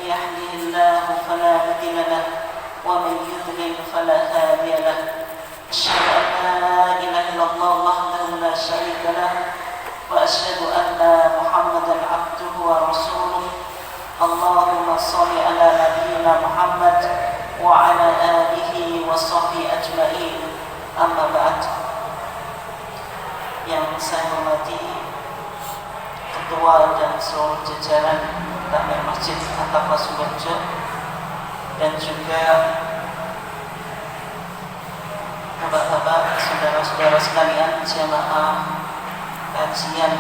يهده الله فلا مضل له ومن يضلل فلا هادي له أشهد أن لا إله إلا الله وحده لا شريك له وأشهد أن محمدا عبده ورسوله اللهم صل على نبينا محمد وعلى آله وصحبه أجمعين أما بعد. Yang saya hormati Ketua dan seluruh jajaran Takmir Masjid At-Taqwa Sukoharjo dan juga bapak-bapak, saudara-saudara sekalian, jamaah kajian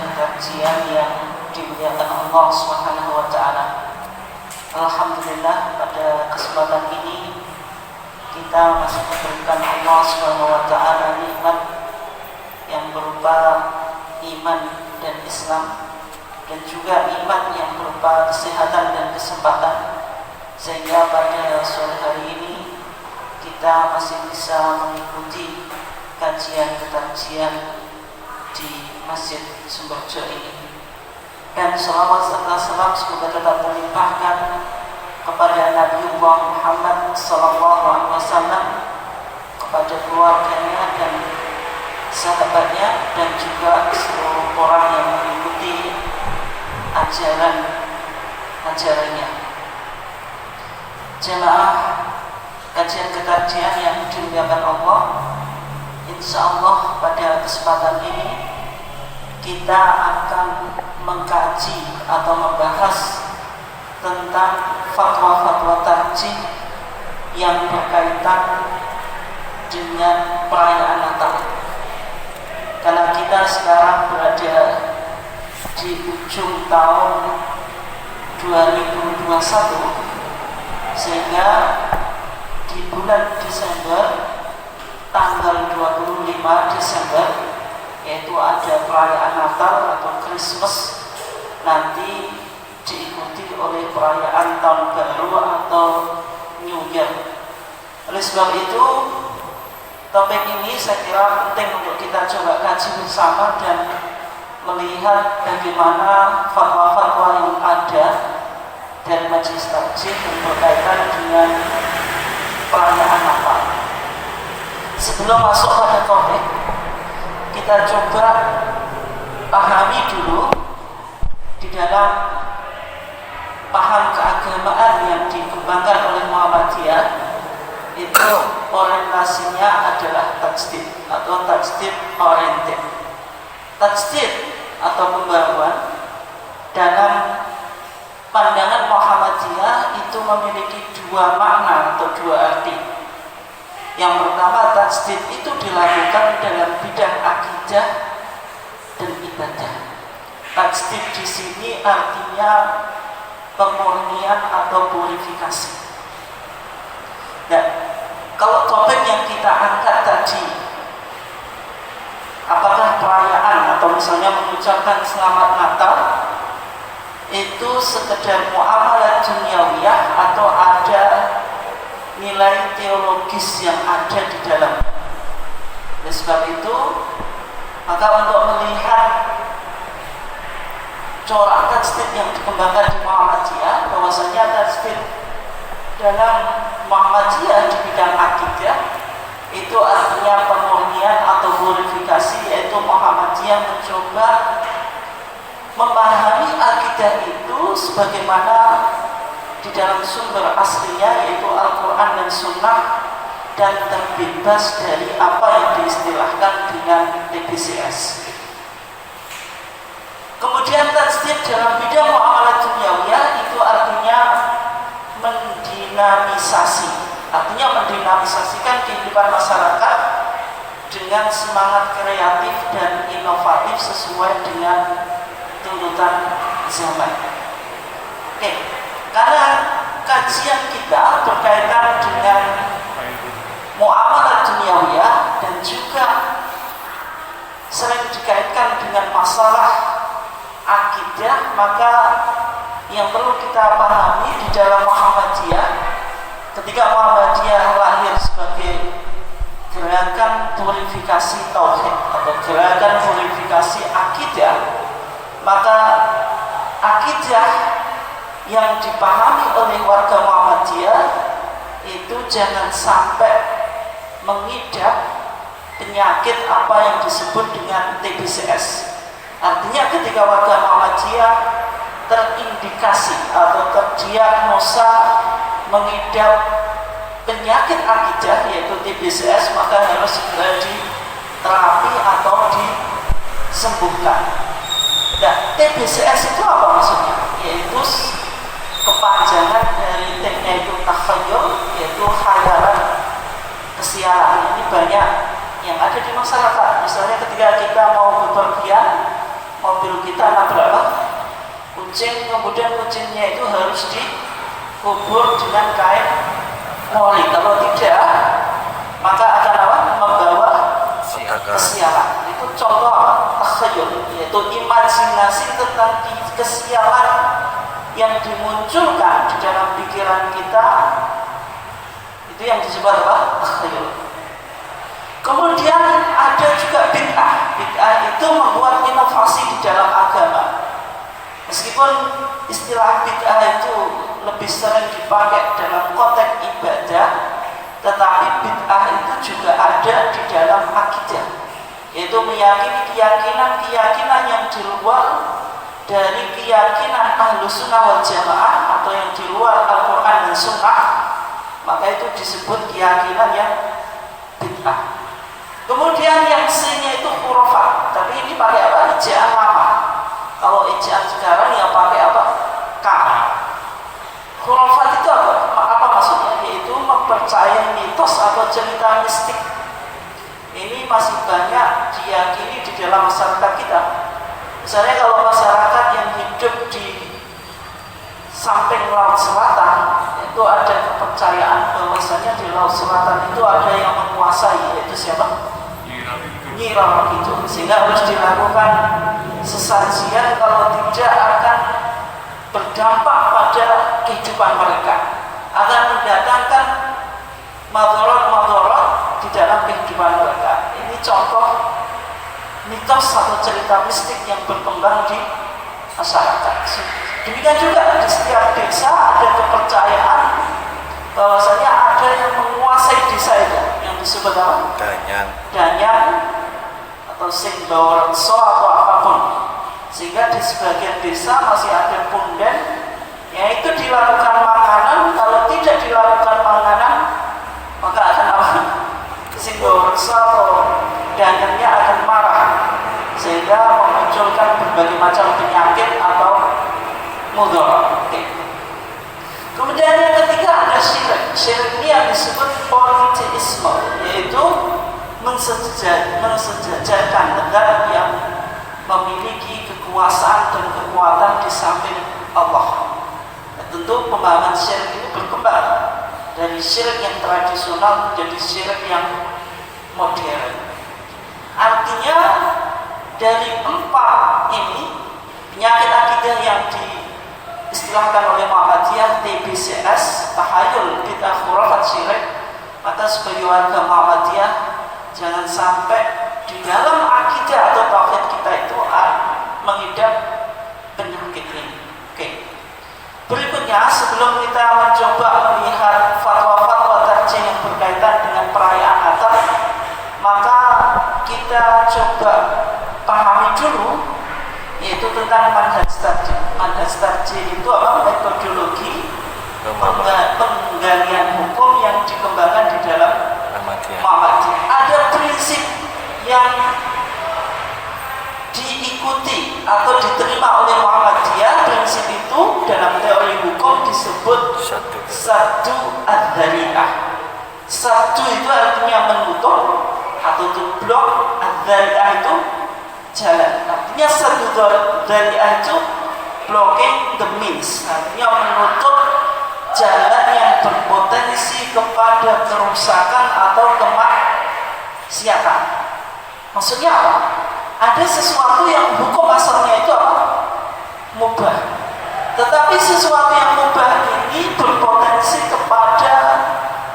yang dimuliakan Allah Subhanahu wa taala. Alhamdulillah, pada kesempatan ini kita masih diberikan Allah Subhanahu wa taala nikmat yang berupa iman dan Islam, dan juga iman yang berupa kesehatan dan kesempatan, sehingga pada sore hari ini kita masih bisa mengikuti kajian di Masjid Sukoharjo ini. Dan salawat serta salam semoga tetap terlimpahkan kepada Nabiullah Muhammad SAW, kepada keluarganya dan sahabatnya, dan juga seluruh orang yang mengikuti ajarannya. Jemaah kajian yang dimuliakan Allah, insya Allah pada kesempatan ini kita akan mengkaji atau membahas tentang fatwa-fatwa tarjih yang berkaitan dengan perayaan Natal. Karena kita sekarang berada di ujung tahun 2021, sehingga di bulan Desember, tanggal 25 Desember, yaitu ada perayaan Natal atau Christmas, nanti diikuti oleh perayaan Tahun Baru atau New Year. Oleh sebab itu, topik ini saya kira penting untuk kita coba kaji bersama dan melihat bagaimana fatwa-fatwa yang ada dari majelis tarjih yang berkaitan dengan perayaan Natal. Sebelum masuk pada topik, kita coba pahami dulu di dalam paham keagamaan yang dikembangkan oleh Muhammadiyah, itu orientasinya adalah tajdid atau tajdid oriented. Tajdid atau pembaruan dalam pandangan Muhammadiyah itu memiliki dua makna atau dua arti. Yang pertama, tajdid itu dilakukan dalam bidang akidah dan ibadah. Tajdid di sini artinya pemurnian atau purifikasi. Nah, kalau topik yang kita angkat tadi, apakah perayaan atau misalnya mengucapkan selamat Natal itu sekedar muamalah duniawiyah atau ada nilai teologis yang ada di dalam. Oleh sebab itu, maka untuk melihat corak tajdid yang dikembangkan di Muhammadiyah, bahwasanya tajdid dalam Muhammadiyah di bidang akidah itu artinya pemurnian atau purifikasi, yaitu Muhammadiyah mencoba memahami akidah itu sebagaimana di dalam sumber aslinya, yaitu Al-Quran dan Sunnah, dan terbebas dari apa yang diistilahkan dengan TBCS. Kemudian tajdid dalam bidang muamalah duniawiyah itu artinya mendinamisasi, artinya mendinamisasikan kehidupan masyarakat dengan semangat kreatif dan inovatif sesuai dengan tuntutan zaman. Oke, karena kajian kita berkaitan dengan muamalah duniawiyah dan juga sering dikaitkan dengan masalah akidah, maka yang perlu kita pahami di dalam Muhammadiyah, ketika Muhammadiyah lahir sebagai gerakan purifikasi tauhid atau gerakan purifikasi akidah, maka akidah yang dipahami oleh warga Muhammadiyah itu jangan sampai mengidap penyakit apa yang disebut dengan TBCS. Artinya ketika warga Muhammadiyah terindikasi atau terdiagnosa mengidap penyakit akidah yaitu TBCS, maka harus segera diterapi atau disembuhkan. Nah, TBCS itu apa maksudnya? Yaitu kepanjangan dari T-nya itu takhayul, yaitu khayalan, kesialan. Ini banyak yang ada di masyarakat. Misalnya ketika kita mau bepergian, mobil kita nabrak apa? Kucing, kemudian kucingnya itu harus dikubur dengan kain mori. Kalau tidak, maka akan apa? Membawa kesialan. Itu contoh apa? Takhayul, yaitu imajinasi tentang kesialan yang dimunculkan di dalam pikiran kita. Itu yang disebut apa? Takhayul. Kemudian ada juga bid'ah. Bid'ah itu membuat inovasi di dalam agama. Meskipun istilah bid'ah itu lebih sering dipakai dalam konteks ibadah, tetapi bid'ah itu juga ada di dalam akidah, yaitu meyakini keyakinan yang di luar dari keyakinan Ahlus Sunnah wal Jamaah atau yang di luar Al-Quran dan Sunnah, maka itu disebut keyakinan yang bid'ah. Kemudian yang C-nya itu khurafat, tapi ini pakai apa? Ejaan lama. Kalau ejaan sekarang yang pakai apa? K. Khurafat itu apa? Apa maksudnya? Yaitu mempercayai mitos atau cerita mistik. Ini masih banyak diyakini di dalam masyarakat kita. Misalnya kalau masyarakat yang hidup di samping laut selatan, itu ada kepercayaan bahwasanya di laut selatan itu ada yang menguasai, yaitu siapa? Nyi Roro Kidul. Sehingga harus dilakukan sesajian, kalau tidak akan berdampak pada kehidupan mereka, akan mendatangkan madorot di dalam kehidupan mereka. Ini contoh mitos atau cerita mistik yang berkembang di masyarakat. Demikian juga di setiap desa ada kepercayaan bahwasanya ada yang menguasai desa itu, yang disebut apa? Danyang atau Singbawarekso atau apapun. Sehingga di sebagian desa masih ada punden, yaitu dilakukan makanan. Kalau tidak dilakukan makanan, maka akan apa? Singbawarekso atau danyangnya akan marah, sehingga memunculkan berbagai macam penyakit atau mudarat. Kemudian yang ketiga ada syirik. Syirik ini yang disebut politeisme, yaitu mensejajarkan negara yang memiliki kekuasaan dan kekuatan di samping Allah. Dan tentu pemahaman syirik ini berkembang dari syirik yang tradisional menjadi syirik yang modern. Artinya dari empat ini penyakit akidah yang diistilahkan oleh Muhammadiyah TBCS, tahayul, bid'ah, khurafat, syirik, maka sebagai warga Muhammadiyah jangan sampai di dalam akidah atau tauhid kita itu mengidap penyakit ini. Oke. Berikutnya, sebelum kita mencoba melihat fatwa-fatwa tarjih yang berkaitan dengan perayaan Natal, maka kita coba pahami dulu, yaitu tentang manhaj tarjih. Manhaj tarjih itu apa? Metodologi penggalian hukum yang dikembangkan di dalam Muhammadiyah. Ada prinsip yang diikuti atau diterima oleh Muhammadiyah. Prinsip itu dalam teori hukum disebut satu ad-dzari'ah. Satu itu artinya menutup atau to block, ad-dzari'ah itu jalan. Artinya satu dzari'ah itu blocking the means, artinya menutup jalan yang berpotensi kepada kerusakan atau kemaksiatan. Maksudnya apa? Ada sesuatu yang hukum asalnya itu apa? Mubah. Tetapi sesuatu yang mubah ini berpotensi kepada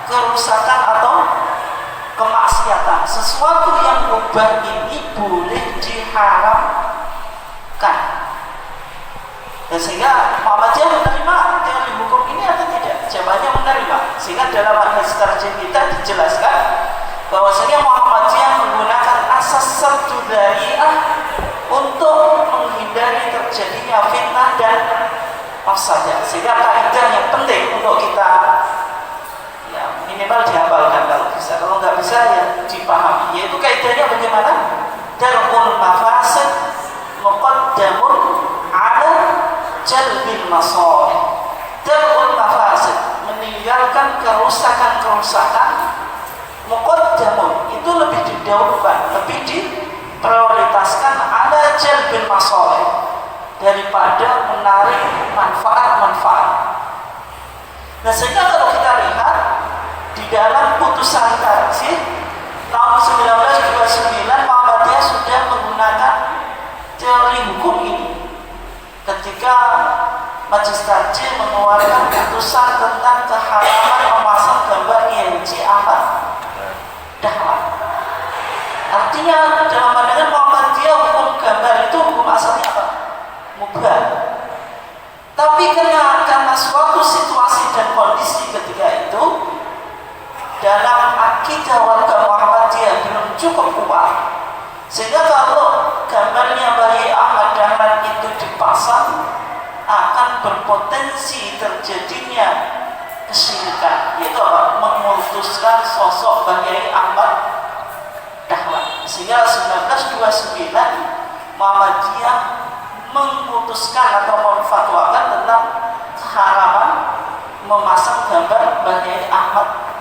kerusakan atau kemaksiatan. Sesuatu yang mubah ini boleh diharamkan. Dan sehingga Muhammadiyah menerima sehingga dalam hadis tarjih kita dijelaskan bahwasanya Muhammadiyah menggunakan asas saddu dzari'ah untuk menghindari terjadinya fitnah dan mafsadah. Sehingga kaidah yang penting untuk kita ya minimal dihafalkan kalau bisa, kalau nggak bisa ya dipahami, yaitu kaidahnya bagaimana? Darul mafasid muqaddamun ala jalbil masalih. Darul mafasid, meninggalkan kerusakan-kerusakan, muqaddamun itu lebih didahulukan, lebih diprioritaskan ala jalbil masalih daripada menarik manfaat-manfaat. Nah, sehingga kalau kita lihat di dalam putusan tarjih tahun 1929, Muhammadiyah sudah menggunakan teori hukum ini ketika Majelis Tarjih mengeluarkan putusan tentang keharaman memasang gambar Kiai Haji Ahmad Dahlan. Artinya dalam pandangan Muhammadiyah hukum gambar itu hukum asalnya apa? Mubah. Tapi karena suatu situasi dan kondisi ketika itu dalam akidah warga Muhammadiyah belum cukup kuat, sehingga kalau gambarnya Kiai Ahmad Dahlan itu dipasang akan berpotensi terjadinya kesyirikan, yaitu apa? Memutuskan sosok Kiai Ahmad Dahlan. Sehingga 1929 Muhammadiyah memutuskan atau memfatwakan tentang keharaman memasang gambar Kiai Ahmad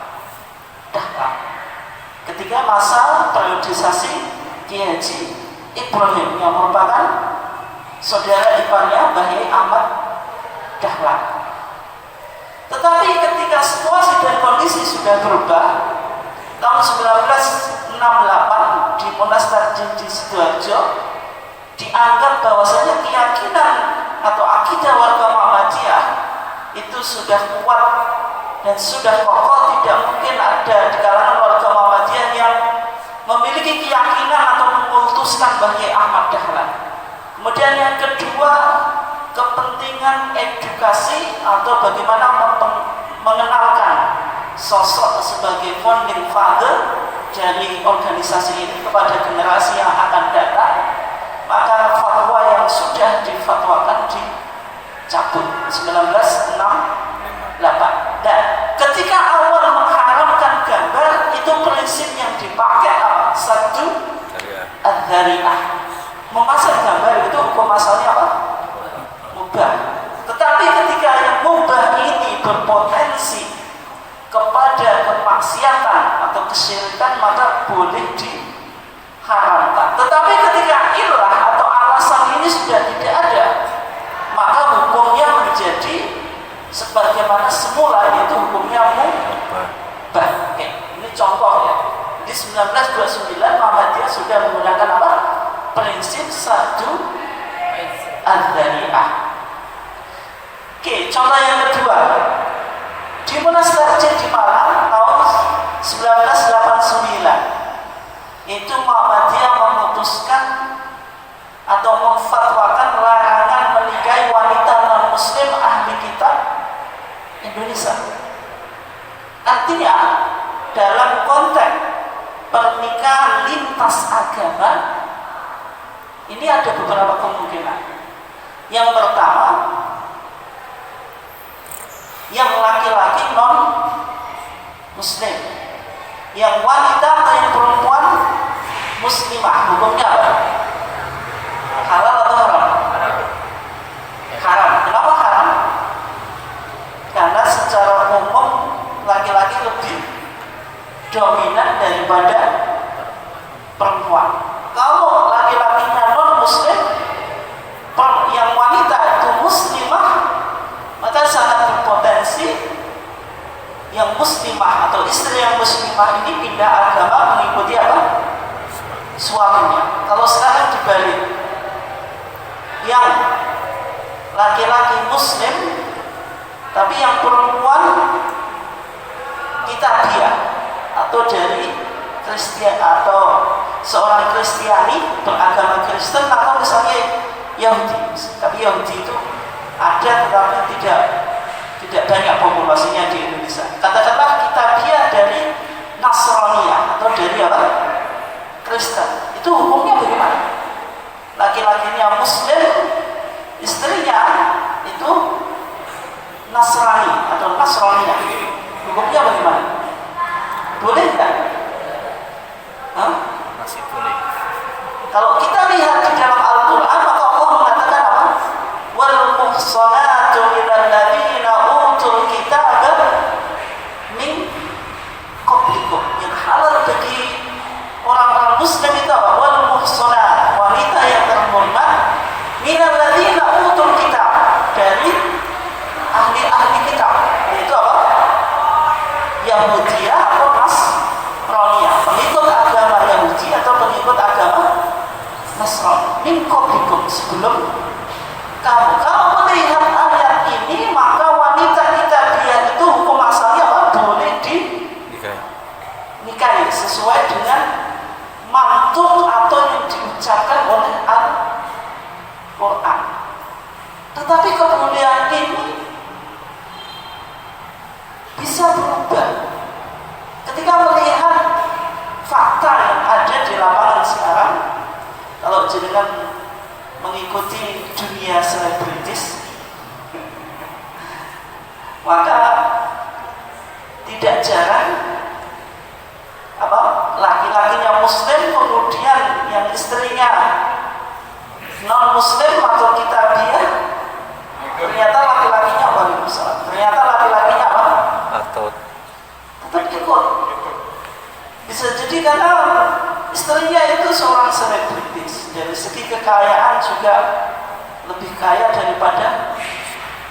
Dahlan ketika masa periodisasi Kiai Haji Ibrahim yang merupakan saudara iparnya Kiai Ahmad Dahlan. Tetapi ketika situasi dan kondisi sudah berubah, tahun 1968 di Munas Tarjih di Sidoarjo dianggap bahwasanya keyakinan atau akidah warga Muhammadiyah itu sudah kuat dan sudah kokoh, tidak mungkin ada di kalangan warga Muhammadiyah yang memiliki keyakinan atau mengkultuskan Kiai Ahmad Dahlan. Kemudian yang kedua, kepentingan edukasi atau bagaimana mengenalkan sosok sebagai founding father dari organisasi ini kepada generasi yang akan datang. Maka fatwa yang sudah difatwakan dicabut 1968. Dan ketika awal mengharamkan gambar itu prinsip yang dipakai apa? Saddu dzari'ah. Memasang gambar itu hukum asalnya apa? Mubah. Tetapi ketika yang mubah ini berpotensi kepada kemaksiatan atau kesyirikan, maka boleh diharamkan. Tetapi ketika ilah atau alasan ini sudah tidak ada, maka hukumnya menjadi sebagaimana semula, yaitu hukumnya mubah. Oke, ini contoh ya. Di 1929 Muhammadiyah sudah menggunakan apa? Prinsip saddu dzari'ah. Oke, contoh yang kedua. Di Munas Tarjih di Malang tahun 1989 itu Muhammadiyah memutuskan atau memfatwakan larangan menikahi wanita non-muslim ahli kitab Indonesia. Artinya dalam konteks pernikahan lintas agama ini ada beberapa kemungkinan. Yang pertama, yang laki-laki non muslim, yang wanita atau yang perempuan muslimah, hukumnya apa? Halal atau haram? Haram. Kenapa haram? Karena secara umum laki-laki lebih dominan daripada perempuan. Kalau laki-lakinya non muslim, yang wanita itu muslimah, maka sangat berpotensi yang muslimah atau istri yang muslimah ini pindah agama mengikuti apa? Suaminya. Kalau sekarang dibalik, yang laki-laki muslim tapi yang perempuan kitabiah atau dari Kristen atau seorang Kristiani beragama Kristen atau misalnya Yahudi. Tapi Yahudi itu ada tetapi tidak banyak populasinya di Indonesia. Katakanlah Nasrani atau dari apa? Kristen. Itu hukumnya bagaimana? Laki-lakinya Muslim, istrinya itu Nasrani atau Nasrani. Hukumnya bagaimana? Boleh nggak? Masih boleh. Kalau kita lihat di dalam Al-Quran, maka Allah mengatakan apa? Wal muhsanatu minal ladzina utul kitaba min qablikum. Yang halal bagi orang-orang Muslim itu apa? Wal muhsanat, wanita yang terhormat minal ladzina utul kitab, dari ahli-ahli kitab. Yaitu apa? Yahudiyah atau Nasraniyah, pengikut agama Yahudi atau pengikut agama Nasrani. Min qablikum, sebelum kamu. Kalau melihat ayat ini, maka wanita kitabiah itu hukum asalnya apa? Boleh dinikahi sesuai dengan mantuk atau yang diucapkan oleh Al-Quran. Tetapi kemudian ini bisa berubah ketika melihat fakta yang ada di lapangan sekarang. Kalau jenengan mengikuti dunia selebritis, maka tidak jarang apa laki-lakinya Muslim, kemudian yang istrinya non Muslim atau kitabiah, ternyata laki-lakinya apa? Ternyata laki-lakinya apa? Atau tetap ikut. Bisa jadi karena istrinya itu seorang selebritis, dari segi kekayaan juga lebih kaya daripada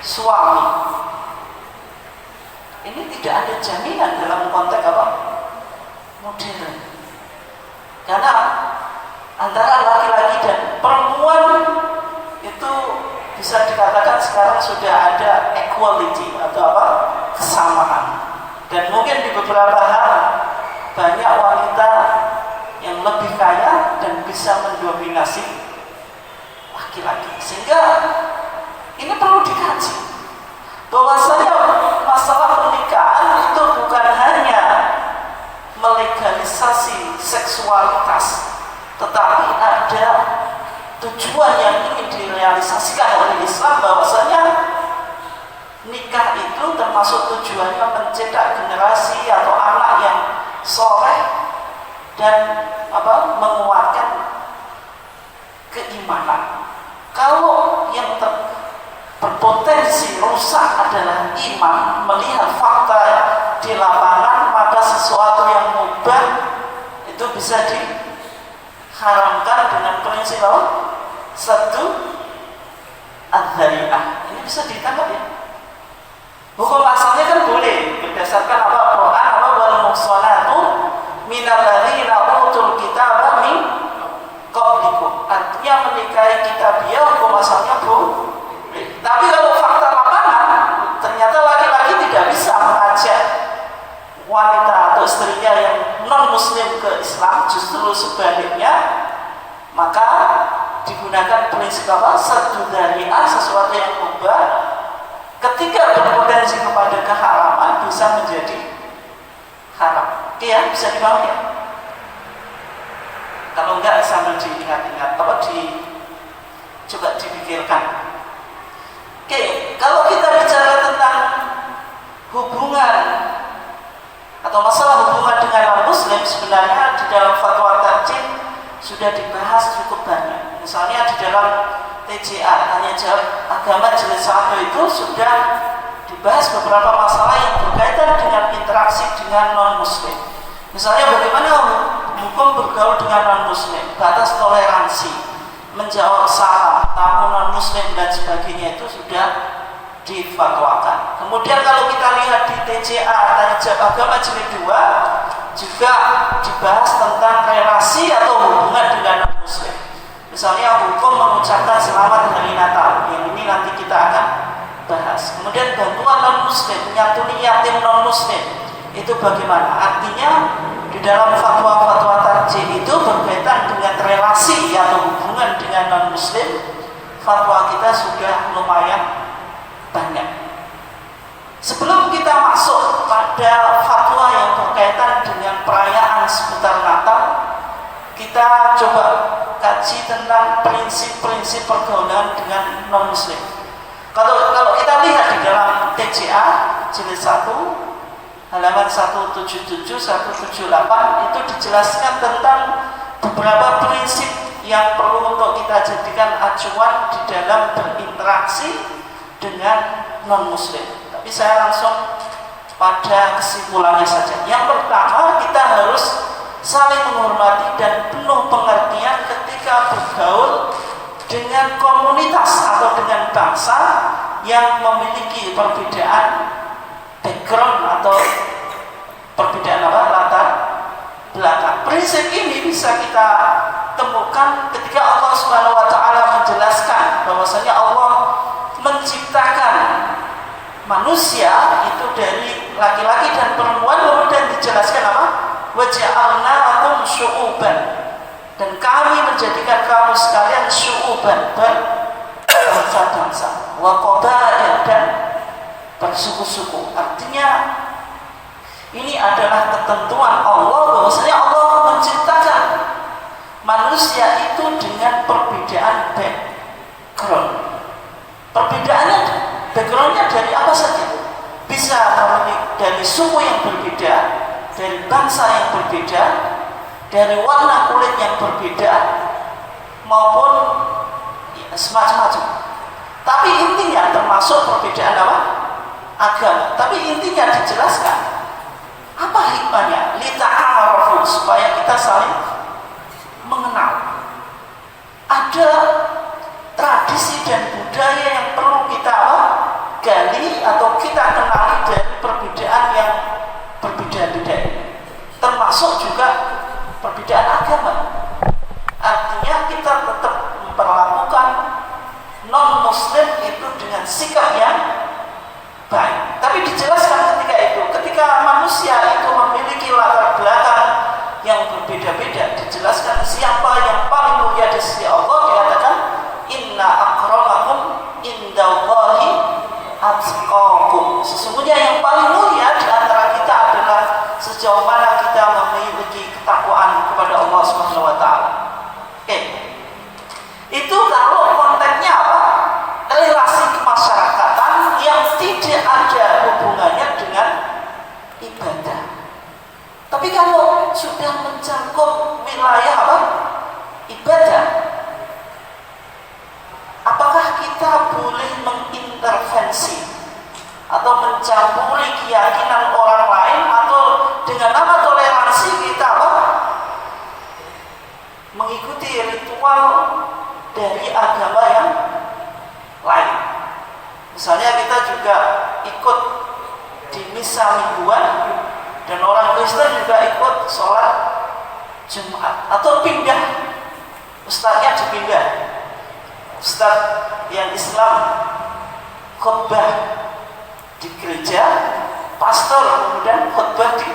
suami. Ini tidak ada jaminan dalam konteks apa? Modern. Karena antara laki-laki dan perempuan itu bisa dikatakan sekarang sudah ada equality atau apa? Kesamaan. Dan mungkin di beberapa hal banyak wanita yang lebih kaya dan bisa mendominasi laki-laki. Sehingga ini perlu dikaji bahwasanya masalah pernikahan itu bukan hanya melegalisasi seksualitas, tetapi ada tujuan yang ingin direalisasikan oleh Islam, bahwasanya nikah itu termasuk tujuannya mencetak generasi atau anak yang soleh dan apa, menguatkan keimanan. Kalau yang berpotensi rusak adalah iman, melihat fakta di lapangan, maka sesuatu yang mubah itu bisa diharamkan dengan prinsip apa? Satu adzari'ah. Ini bisa ditangkap ya. Hukum asalnya kan boleh berdasarkan apa? Quran apa? Wal muhsanatu minal ladzina utul kitaba min qablikum. Artinya menikahi kitabiah hukum asalnya boleh. Tapi kalau fakta lapangan, ternyata laki-laki tidak bisa mengajak wanita atau istrinya yang non muslim ke Islam, justru sebaliknya, maka digunakan prinsip apa? Satu dzari'ah, sesuatu yang mubah ketika berpotensi kepada keharaman bisa menjadi haram. Oke ya, bisa dipahami ya? Kalau enggak sambil diingat-ingat, coba dipikirkan. Oke, kalau kita bicara tentang hubungan atau masalah hubungan dengan non-muslim, sebenarnya di dalam fatwa tarjih sudah dibahas cukup banyak. Misalnya di dalam TJA, tanya jawab agama jilid 1 itu sudah dibahas beberapa masalah yang berkaitan dengan interaksi dengan non-muslim. Misalnya bagaimana hukum bergaul dengan non-muslim, batas toleransi, menjawab salam, tamu non-muslim dan sebagainya, itu sudah difatwakan. Kemudian kalau kita lihat di TJA, tanya jawab agama jilid 2, juga dibahas tentang relasi atau hubungan dengan non-muslim. Misalnya hukum mengucapkan selamat hari Natal, yang ini nanti kita akan bahas. Kemudian bantuan non-muslim, menyantuni yatim non-muslim, itu bagaimana? Artinya di dalam fatwa-fatwa tarjih itu berkaitan dengan relasi atau hubungan dengan non-muslim, fatwa kita sudah lumayan banyak. Sebelum kita masuk pada fatwa yang berkaitan dengan perayaan seputar Natal, kita coba kaji tentang prinsip-prinsip pergaulan dengan non-muslim. Kalau kita lihat di dalam TCA jilid 1 halaman 177 178 itu dijelaskan tentang beberapa prinsip yang perlu untuk kita jadikan acuan di dalam berinteraksi dengan non-muslim. Tapi saya langsung pada kesimpulannya saja. Yang pertama, kita harus saling menghormati dan penuh pengertian ketika bergaul dengan komunitas atau dengan bangsa yang memiliki perbedaan background atau perbedaan latar belakang. Prinsip ini bisa kita temukan ketika Allah Subhanahu wa taala menjelaskan bahwasanya Allah menciptakan manusia itu dari laki-laki dan perempuan, kemudian dijelaskan apa? Waja'alnakum syu'uban, dan kami menjadikan kamu sekalian syu'uban, berbangsa-bangsa, wa qabail, dan bersuku-suku. Artinya ini adalah ketentuan Allah bahwasanya Allah menciptakan manusia itu dengan perbedaan background. Perbedaannya, backgroundnya dari apa saja? Bisa dari suku yang berbeda, dari bangsa yang berbeda, dari warna kulit yang berbeda, maupun ya, semacam-macam. Tapi intinya termasuk perbedaan apa? Agama. Tapi intinya dijelaskan apa hikmahnya? Lita'arafu, supaya kita saling mengenal. Ada tradisi dan budaya yang perlu kita gali atau kita kenali dari perbedaan yang berbeda-beda ini, termasuk juga perbedaan agama. Artinya kita tetap memperlakukan non-muslim itu dengan sikap yang baik. Tapi dijelaskan ketika manusia itu memiliki latar belakang yang berbeda-beda, dijelaskan siapa yang paling mulia di sisi Allah, dikatakan inna akramakum indallahi atqakum. Sesungguhnya yang paling mulia di antara kita adalah sejauh mana kita memiliki ketakwaan kepada Allah Subhanahu wa taala. Itu kalau konteksnya apa? Relasi kemasyarakatan yang tidak ada hubungannya dengan ibadah. Tapi kalau sudah mencakup wilayah apa? Ibadah, apakah kita boleh mengintervensi atau mencampuri keyakinan orang lain, atau dengan nama toleransi kita apa? Mengikuti ritual dari agama yang lain. Misalnya kita juga ikut di misa mingguan, dan orang Kristen juga ikut sholat Jumat, atau pindah, ustadznya dipindah. Ustadz yang Islam khutbah di gereja, pastor kemudian khutbah di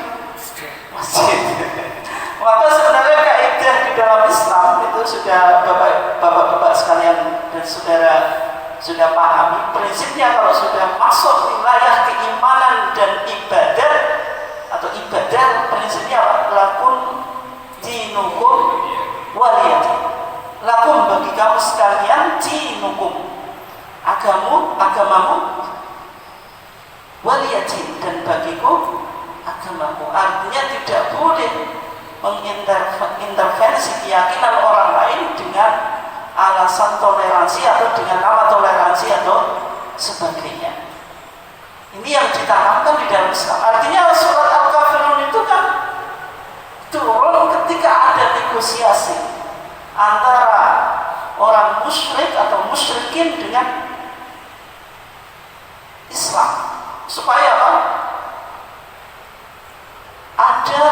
masjid. Maka sebenarnya kaidah di dalam Islam itu sudah bapak-bapak sekalian dan saudara sudah pahami. Prinsipnya kalau sudah masuk wilayah keimanan dan ibadah atau ibadah, prinsipnya lakum dinukum waliyadin. Lakum, bagi kamu sekalian, dinukum, agamamu, waliyadin, dan bagiku agamaku. Artinya tidak boleh mengintervensi keyakinan orang lain dengan alasan toleransi atau dengan nama toleransi atau sebagainya. Ini yang ditanamkan di dalam Islam. Artinya surat Al-Kafirun itu kan turun ketika ada negosiasi antara orang musyrik atau musyrikin dengan Islam, supaya apa? Ada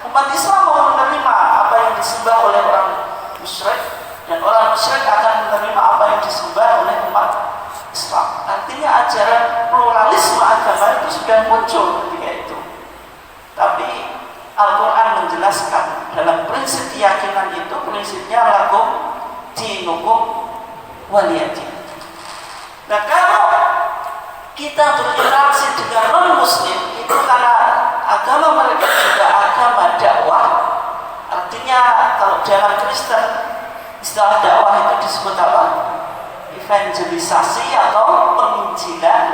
umat Islam mau menerima apa yang disembah oleh orang musyrik, dan orang musyrik akan menerima apa yang disembah oleh umat Islam. Artinya ajaran pluralisme agama itu sudah muncul ketika itu. Tapi Al-Quran menjelaskan dalam prinsip keyakinan itu, prinsipnya lakum dinukum waliyadin. Nah, kalau kita berinteraksi dengan dengan non-muslim itu karena agama mereka juga agama dakwah. Artinya kalau dalam Kristen istilah dakwah itu disebut apa? Evangelisasi atau penginjilan.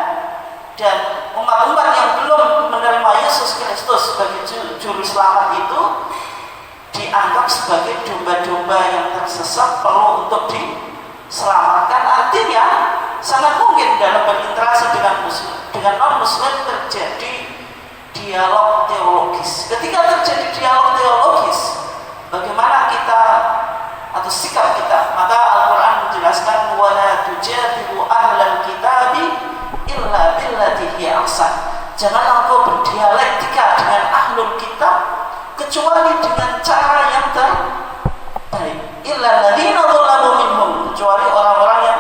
Dan umat-umat yang belum menerima Yesus Kristus sebagai juru selamat itu dianggap sebagai domba-domba yang tersesat, perlu untuk diselamatkan. Artinya sangat mungkin dalam berinteraksi dengan non-muslim terjadi dialog teologis. Ketika terjadi dialog teologis, bagaimana kita atau sikap kita? Maka Al-Quran menjelaskan wala tujadilu ahlal kitabi illa billati hiya ahsan. Jangan engkau berdialektika dengan ahlul kitab kecuali dengan cara yang terbaik. Illa alladziina dzalamu minhum, kecuali orang-orang yang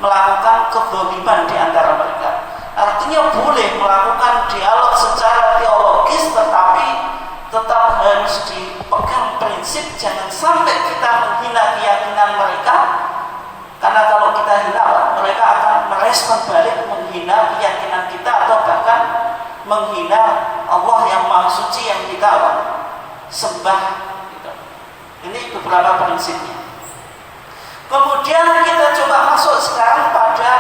melakukan kezaliman di antara mereka. Artinya boleh melakukan dialog secara teologis, tetapi tetap harus dipegang prinsip jangan sampai kita menghina keyakinan mereka. Karena kalau kita hina, mereka akan merespon balik menghina keyakinan kita atau bahkan menghina Allah yang Maha Suci yang kita sembah. Ini beberapa prinsipnya. Kemudian kita coba masuk sekarang pada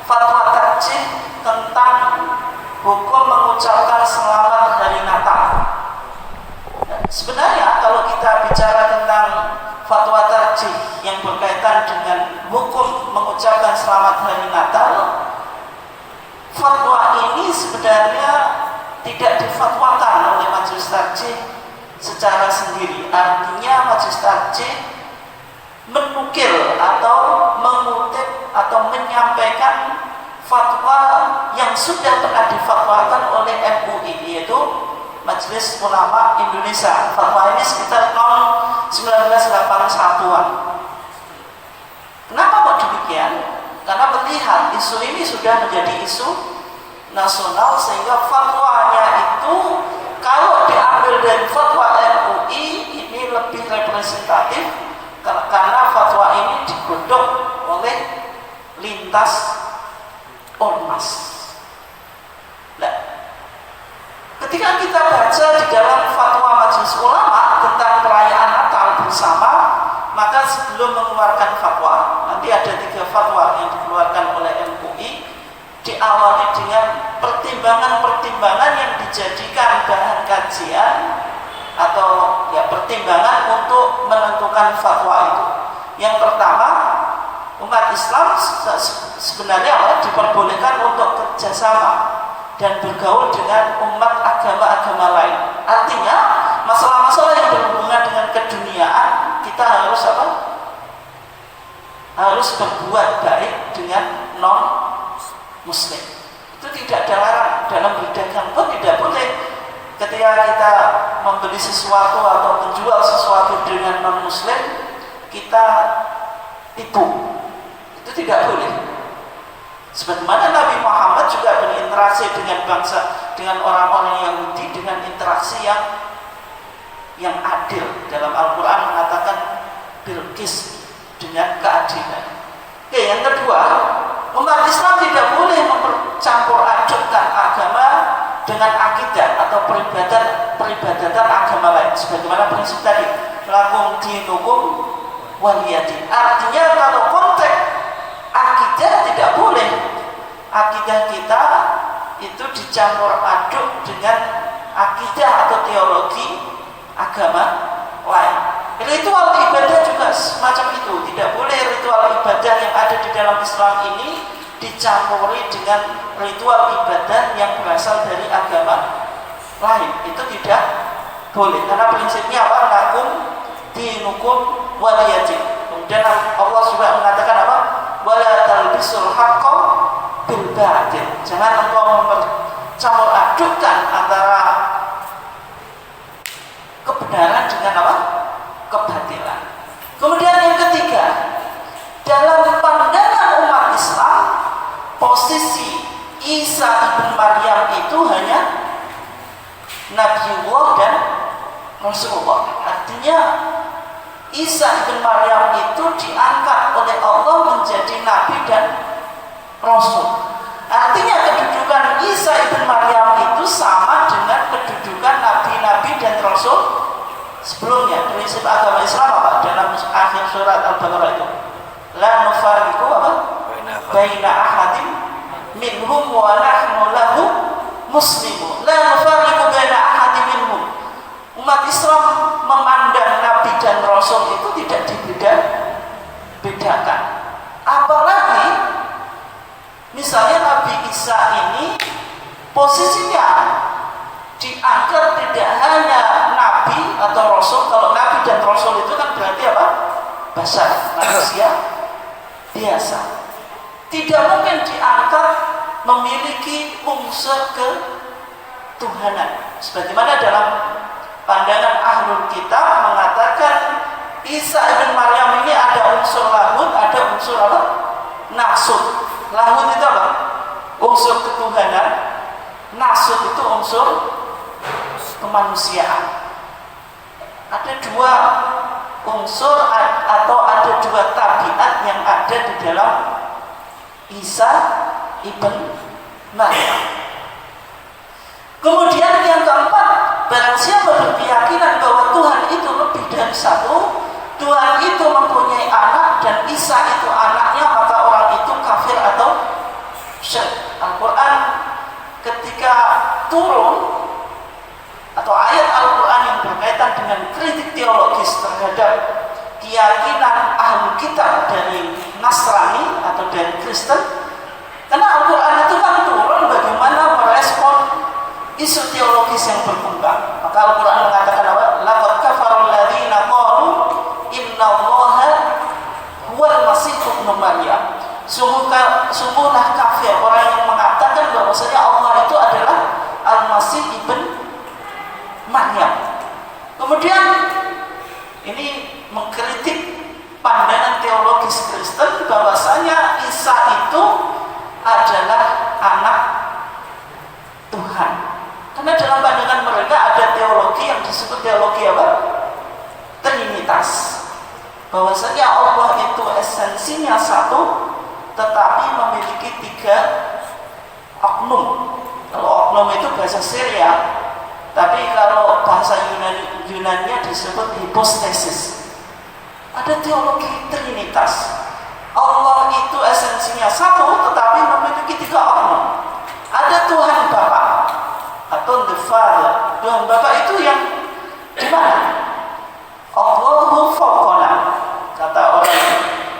fatwa tarjih tentang hukum mengucapkan selamat hari Natal. Sebenarnya kalau kita bicara tentang fatwa tarjih yang berkaitan dengan hukum mengucapkan selamat hari Natal, fatwa ini sebenarnya tidak difatwakan oleh majelis tarjih secara sendiri. Artinya majelis tarjih menukil atau mengutip atau menyampaikan fatwa yang sudah pernah difatwakan oleh MUI, yaitu Majelis Ulama Indonesia. Fatwa ini sekitar tahun 1981-an. Kenapa kok demikian? Karena melihat isu ini sudah menjadi isu nasional, sehingga fatwanya itu kalau diambil dari fatwa MUI ini lebih representatif, karena fatwa ini digodok oleh lintas ormas. Nah, ketika kita baca di dalam fatwa Majelis Ulama tentang perayaan Natal bersama, maka sebelum mengeluarkan fatwa, nanti ada 3 fatwa yang dikeluarkan oleh MUI, diawali dengan pertimbangan-pertimbangan yang dijadikan bahan kajian atau ya pertimbangan untuk menentukan fatwa itu. Yang pertama, umat Islam sebenarnya diperbolehkan untuk kerjasama dan bergaul dengan umat agama-agama lain. Artinya masalah-masalah yang berhubungan dengan keduniaan kita harus apa? Harus berbuat baik dengan non-muslim. Itu tidak dilarang. Dalam berdagang pun tidak boleh ketika kita membeli sesuatu atau menjual sesuatu dengan non-muslim kita tipu. Itu tidak boleh. Sebagaimana Nabi Muhammad juga berinteraksi dengan bangsa, dengan orang-orang Yahudi dengan interaksi yang adil. Dalam Al-Quran mengatakan bilqis, dengan keadilan. Oke, yang kedua, umat Islam tidak boleh mempercampur adukkan agama dengan akidah atau peribadatan agama lain. Sebagaimana prinsip tadi, lakum dinukum waliyadin. Artinya kalau konteks akidah tidak boleh akidah kita itu dicampur aduk dengan akidah atau teologi agama lain. Ritual ibadah juga semacam itu. Tidak boleh ritual ibadah yang ada di dalam Islam ini dicampuri dengan ritual ibadah yang berasal dari agama lain. Itu tidak boleh. Karena prinsipnya apa? Lakum dinukum waliyadin. Kemudian Allah juga mengatakan apa? Wala talbisul haqqa bil batil. Jangan engkau mempercampur adukkan antara kebenaran dengan apa? Kebatilan. Kemudian yang ketiga, dalam pandangan umat Islam, posisi Isa ibn Maryam itu hanya Nabiullah dan Rasulullah. Artinya Isa ibn Maryam itu diangkat oleh Allah menjadi Nabi dan Rasul. Artinya kedudukan Isa ibn Maryam Rasul sebelumnya. Prinsip agama Islam apa? Dalam akhir surat Al-Baqarah itu, la nufarriqu apa? Baina ahadin minhum wa nahnu lahu muslimun. La nufarriqu baina ahadin minhum. Umat Islam memandang Nabi dan Rasul itu tidak dibedakan. Apalagi misalnya Nabi Isa ini posisinya diangkat tidak hanya Nabi atau Rasul. Kalau Nabi dan Rasul itu kan berarti apa? Bashar, manusia biasa. Tidak mungkin diangkat memiliki unsur ketuhanan. Sebagaimana dalam pandangan Ahlul Kitab mengatakan Isa bin Maryam ini ada unsur lahud, ada unsur apa? Nasud. Lahud itu apa? Unsur ketuhanan. Nasud itu unsur kemanusiaan. Ada dua unsur atau ada dua tabiat yang ada di dalam Isa ibn Maryam. Kemudian yang keempat, barang siapa berkeyakinan bahwa Tuhan itu lebih dari satu, Tuhan itu mempunyai anak dan Isa itu anaknya, maka orang itu kafir atau syirik. Al-Quran ketika turun atau ayat Al-Quran yang berkaitan dengan kritik teologis terhadap keyakinan ahli kitab dari Nasrani atau dari Kristen, karena Al-Quran itu kan turun bagaimana merespon isu teologis yang berkembang. Maka Al-Quran mengatakan apa? Laqad kafarul ladzina qalu innallaha huwal masih ibnu Maryam. Sungguhlah kafir orang yang mengatakan bahwasanya Allah itu adalah Al-Masih ibn Maryam. Kemudian ini mengkritik pandangan teologis Kristen bahwasanya Isa itu adalah anak Tuhan. Karena dalam pandangan mereka ada teologi yang disebut teologi apa? Trinitas. Bahwasanya Allah itu esensinya satu, tetapi memiliki tiga oknum. Kalau oknum itu bahasa Syria, tapi kalau bahasa Yunani disebut hipostasis. Ada teologi trinitas. Allah itu esensinya satu, tetapi memiliki tiga oknum. Ada Tuhan Bapa atau the Father. Tuhan Bapa itu yang di mana? Allahu fawqana. Kata orang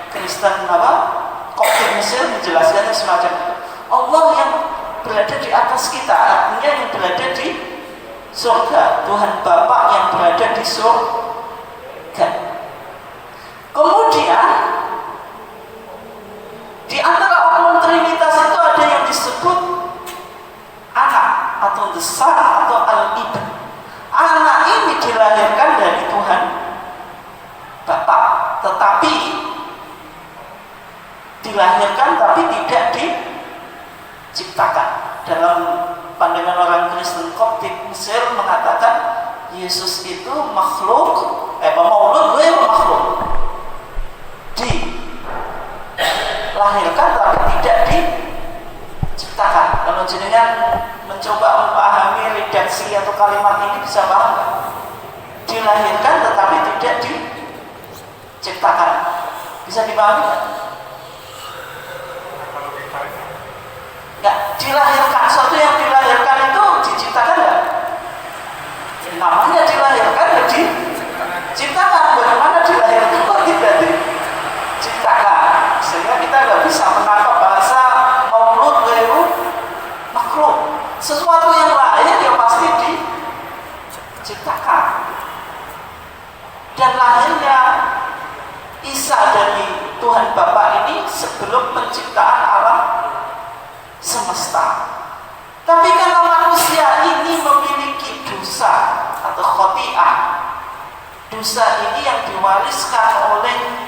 Kristen apa? Koptik Mesir menjelaskannya semacam itu. Allah yang berada di atas kita, artinya yang berada di surga. Tuhan Bapa yang berada di surga. Kemudian di antara oknum Trinitas itu ada yang disebut anak atau the son atau al-ibn. Anak ini dilahirkan dari Tuhan Bapa, tetapi dilahirkan tapi tidak diciptakan. Dalam pandangan orang Kristen Koptik Mesir mengatakan Yesus itu makhluk, maulud ghairu makhluk, dilahirkan tapi tidak diciptakan. Kalau jenengan mencoba memahami redaksi atau kalimat ini bisa paham nggak? Dilahirkan tetapi tidak diciptakan. Bisa dipahami nggak? Nggak, dilahirkan. Suatu yang dilahirkan itu diciptakan nggak? Namanya dilahirkan ya diciptakan. Bagaimana dilahirkan kok tidak diciptakan? Sehingga kita nggak bisa menangkap bahasa maulud ghairu makhluk. Sesuatu yang lahir ya pasti diciptakan. Dan lahirnya Isa dari Tuhan Bapa ini sebelum penciptaan alam semesta. Tapi karena manusia ini memiliki dosa atau khoti'ah, dosa ini yang diwariskan oleh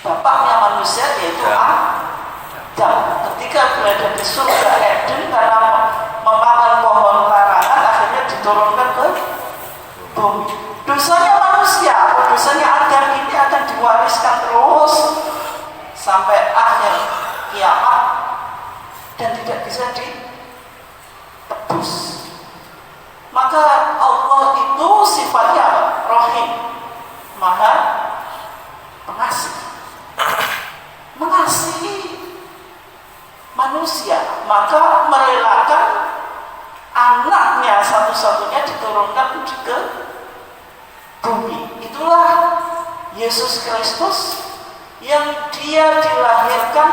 bapaknya manusia yaitu Adam. Ketika berada di surga Eden karena memakan pohon larangan, akhirnya diturunkan ke bumi. Dosanya manusia atau dosanya Adam ini akan diwariskan terus sampai akhir kiamat dan tidak bisa ditebus. Maka Allah itu manusia, maka merelakan anaknya satu-satunya diturunkan ke bumi. Itulah Yesus Kristus yang dia dilahirkan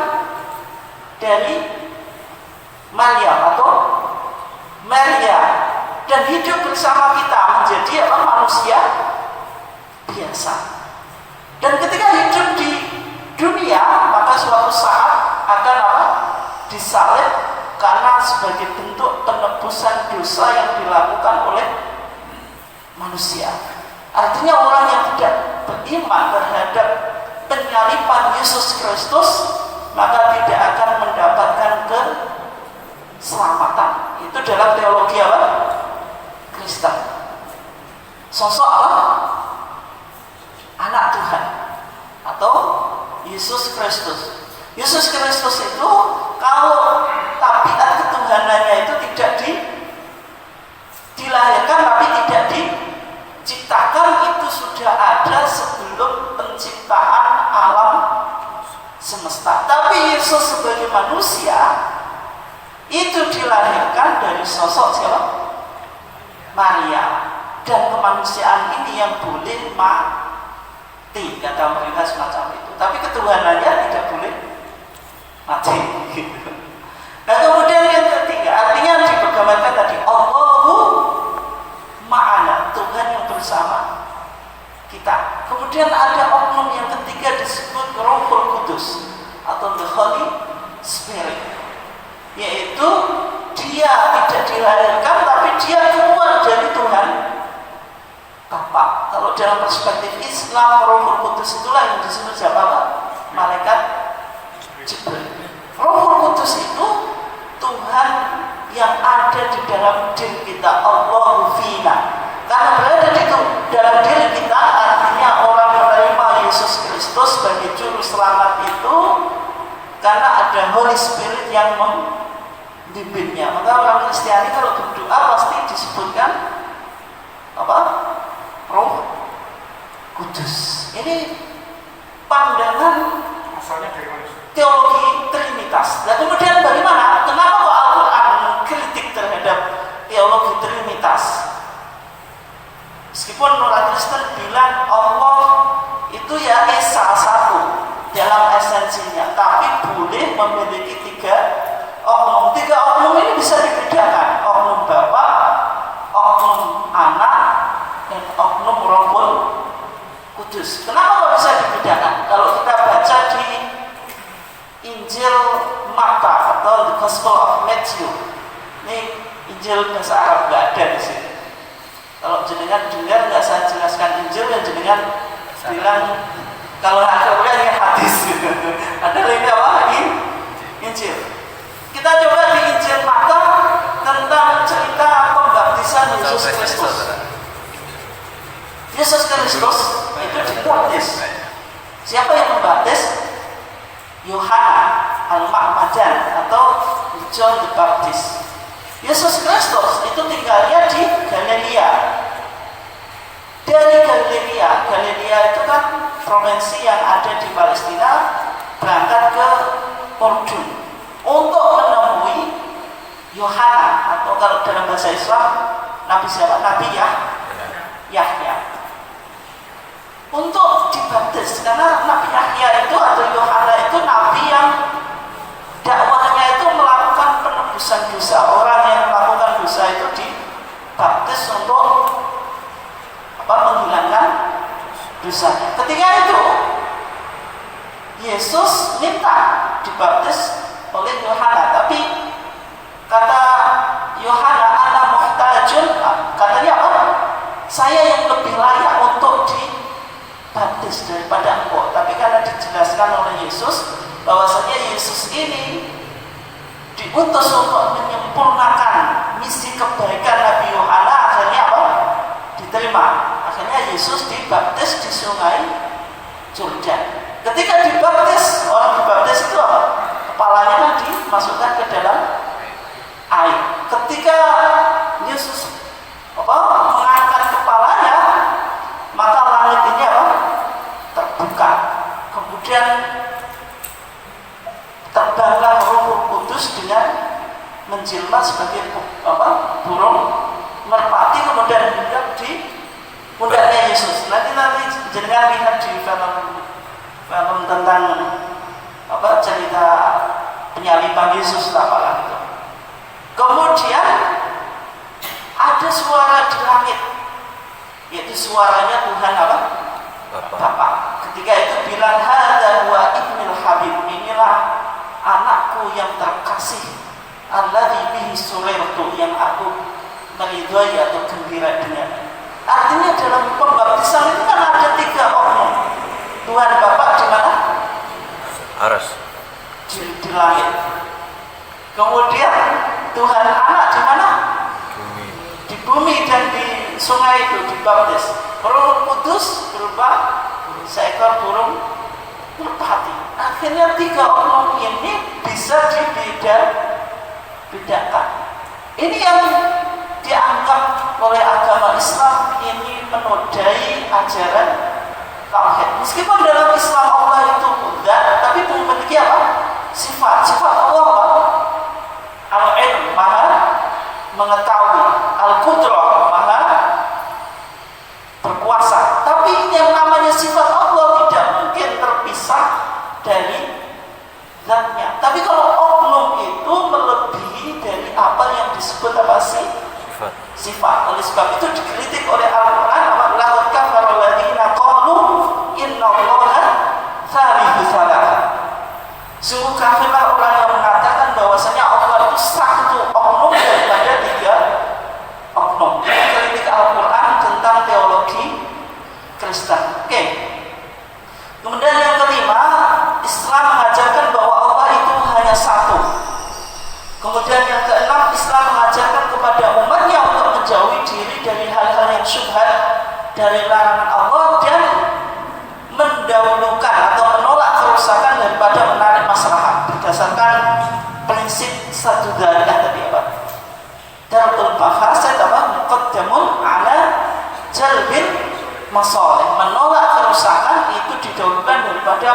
dari Maryam atau Maria dan hidup bersama kita menjadi manusia biasa. Dan ketika hidup di dunia, maka suatu saat akan disalib karena sebagai bentuk penebusan dosa yang dilakukan oleh manusia. Artinya orang yang tidak beriman terhadap penyaliban Yesus Kristus, maka tidak akan mendapatkan keselamatan. Itu dalam teologi Kristen. Sosok anak Tuhan atau Yesus Kristus. Yesus Kristus itu kalau tabiat ketuhanannya itu tidak dilahirkan tapi tidak diciptakan, itu sudah ada sebelum penciptaan alam semesta. Tapi Yesus sebagai manusia itu dilahirkan dari sosok siapa? Maria. Dan kemanusiaan ini yang boleh mati, kata mereka semacam itu. Tapi ketuhanannya tidak boleh mati. Nah kemudian yang ketiga, artinya dipergambarkan tadi Allahu ma'ana, Tuhan yang bersama kita. Kemudian ada oknum yang ketiga disebut Rohul Kudus atau the Holy Spirit, yaitu dia tidak dilahirkan tapi dia keluar dari Tuhan Bapa. Kalau dalam perspektif Islam, Rohul Kudus itulah yang disebut siapa? Malaikat Jibril. Rohul Kudus itu Tuhan yang ada di dalam diri kita, Allahu fina. Karena berada di dalam diri kita, artinya orang menerima Yesus Kristus sebagai juru selamat itu karena ada Holy Spirit yang membimbingnya. Maka orang Kristiani kalau berdoa pasti disebutkan Roh Kudus. Ini pandangan asalnya dari mana? Teologi Trinitas. Nah kemudian bagaimana? Kenapa kok Al-Quran kritik terhadap teologi Trinitas? Meskipun orang Kristen bilang Allah itu ya Esa satu dalam esensinya, tapi boleh memiliki tiga oknum. Tiga oknum ini bisa dibedakan: oknum Bapa, oknum Anak, dan oknum Rohul Kudus. Kenapa kok bisa dibedakan? Kalau kita baca di Injil Mata atau The Gospel of Matthew, ini Injil bahasa Arab nggak ada di sini. Kalau jenengan dengar nggak saya jelaskan Injil, dan jenengan bilang kalau akhirnya ini hadis. Ada lagi ini Injil. Kita coba di Injil Mata tentang cerita pembaptisan Yesus Kristus. Yesus Kristus itu dibaptis. Siapa yang membaptis? Yohanes Al-Ma'madan atau John the Baptist. Yesus Kristus itu tinggalnya di Galilea. Dari Galilea itu kan provinsi yang ada di Palestina, berangkat ke Urdun untuk menemui Yohanes, atau kalau dalam bahasa Islam Nabi siapa? Nabi Yahya, untuk dibaptis. Karena Nabi Yahya itu atau Yohanes itu nabi yang dakwahnya itu melakukan penebusan dosa. Orang yang melakukan dosa itu dibaptis untuk menghilangkan dosanya. Ketika itu Yesus minta dibaptis oleh Yohanes, tapi kata Yohanes, ana muhtajun, katanya saya yang lebih layak untuk dibaptis daripada engkau. Tapi karena dijelaskan oleh Yesus bahwasanya Yesus ini diutus untuk menyempurnakan misi kebaikan Nabi Yohanes, akhirnya diterima. Akhirnya Yesus dibaptis di sungai Jordan. Ketika dibaptis, orang dibaptis itu kepalanya kan dimasukkan ke dalam air. Ketika Yesus mengangkat kepalanya, maka langit ini terbuka. Kemudian terbanglah Roh Kudus menjelma sebagai burung merpati kemudian hinggap di pundaknya Yesus. Nanti jenengan lihat di film tentang cerita penyaliban Yesus apalah itu. Kemudian ada suara di langit, yaitu suaranya Tuhan Bapa. Ketika itu bilang, hadza huwa ibnul habib, inilah anakku yang terkasih, alladzi bihi surirtu, yang aku meridhai atau gembira dengannya. Artinya dalam pembaptisan itu kan ada 3 oknum. Tuhan Bapa di mana? Aras. Di langit. Kemudian Tuhan Anak di mana? Di bumi dan di sungai itu dibaptis. Roh Kudus berupa seekor burung merpati. Akhirnya 3 oknum ini bisa dibedakan. Ini yang dianggap oleh agama Islam ini menodai ajaran tauhid. Meskipun dalam Islam Allah itu zat, tapi memiliki sifat Allah al-ilm, maha mengetahui, al-qudrah, maha berkuasa. Tapi yang namanya sifat Allah tidak mungkin terpisah dari zatnya. Tapi kalau oknum itu melebihi dari apa yang disebut sifat. Oleh sebab itu dikritik oleh Al-Quran, laqad kafara alladziina qalu innallaha tsalitsu tsalatsa. Sungguh kafirlah orang yang mengatakan bahwasanya Allah itu satu oknum daripada 3 oknum. Ini kritik Al-Quran tentang teologi Kristen. Oke. Kemudian yang kelima, Islam mengajarkan bahwa Allah itu hanya satu. Kemudian yang keenam, Islam mengajarkan kepada umatnya untuk menjauhi diri dari hal-hal yang syubhat dari larangan Allah dan mendahulukan atau menolak kerusakan daripada menarik maslahat berdasarkan prinsip satu dariyah tadi Darul mafasid muqaddamun ala jalbil masalih. Menolak kerusakan itu didahulukan daripada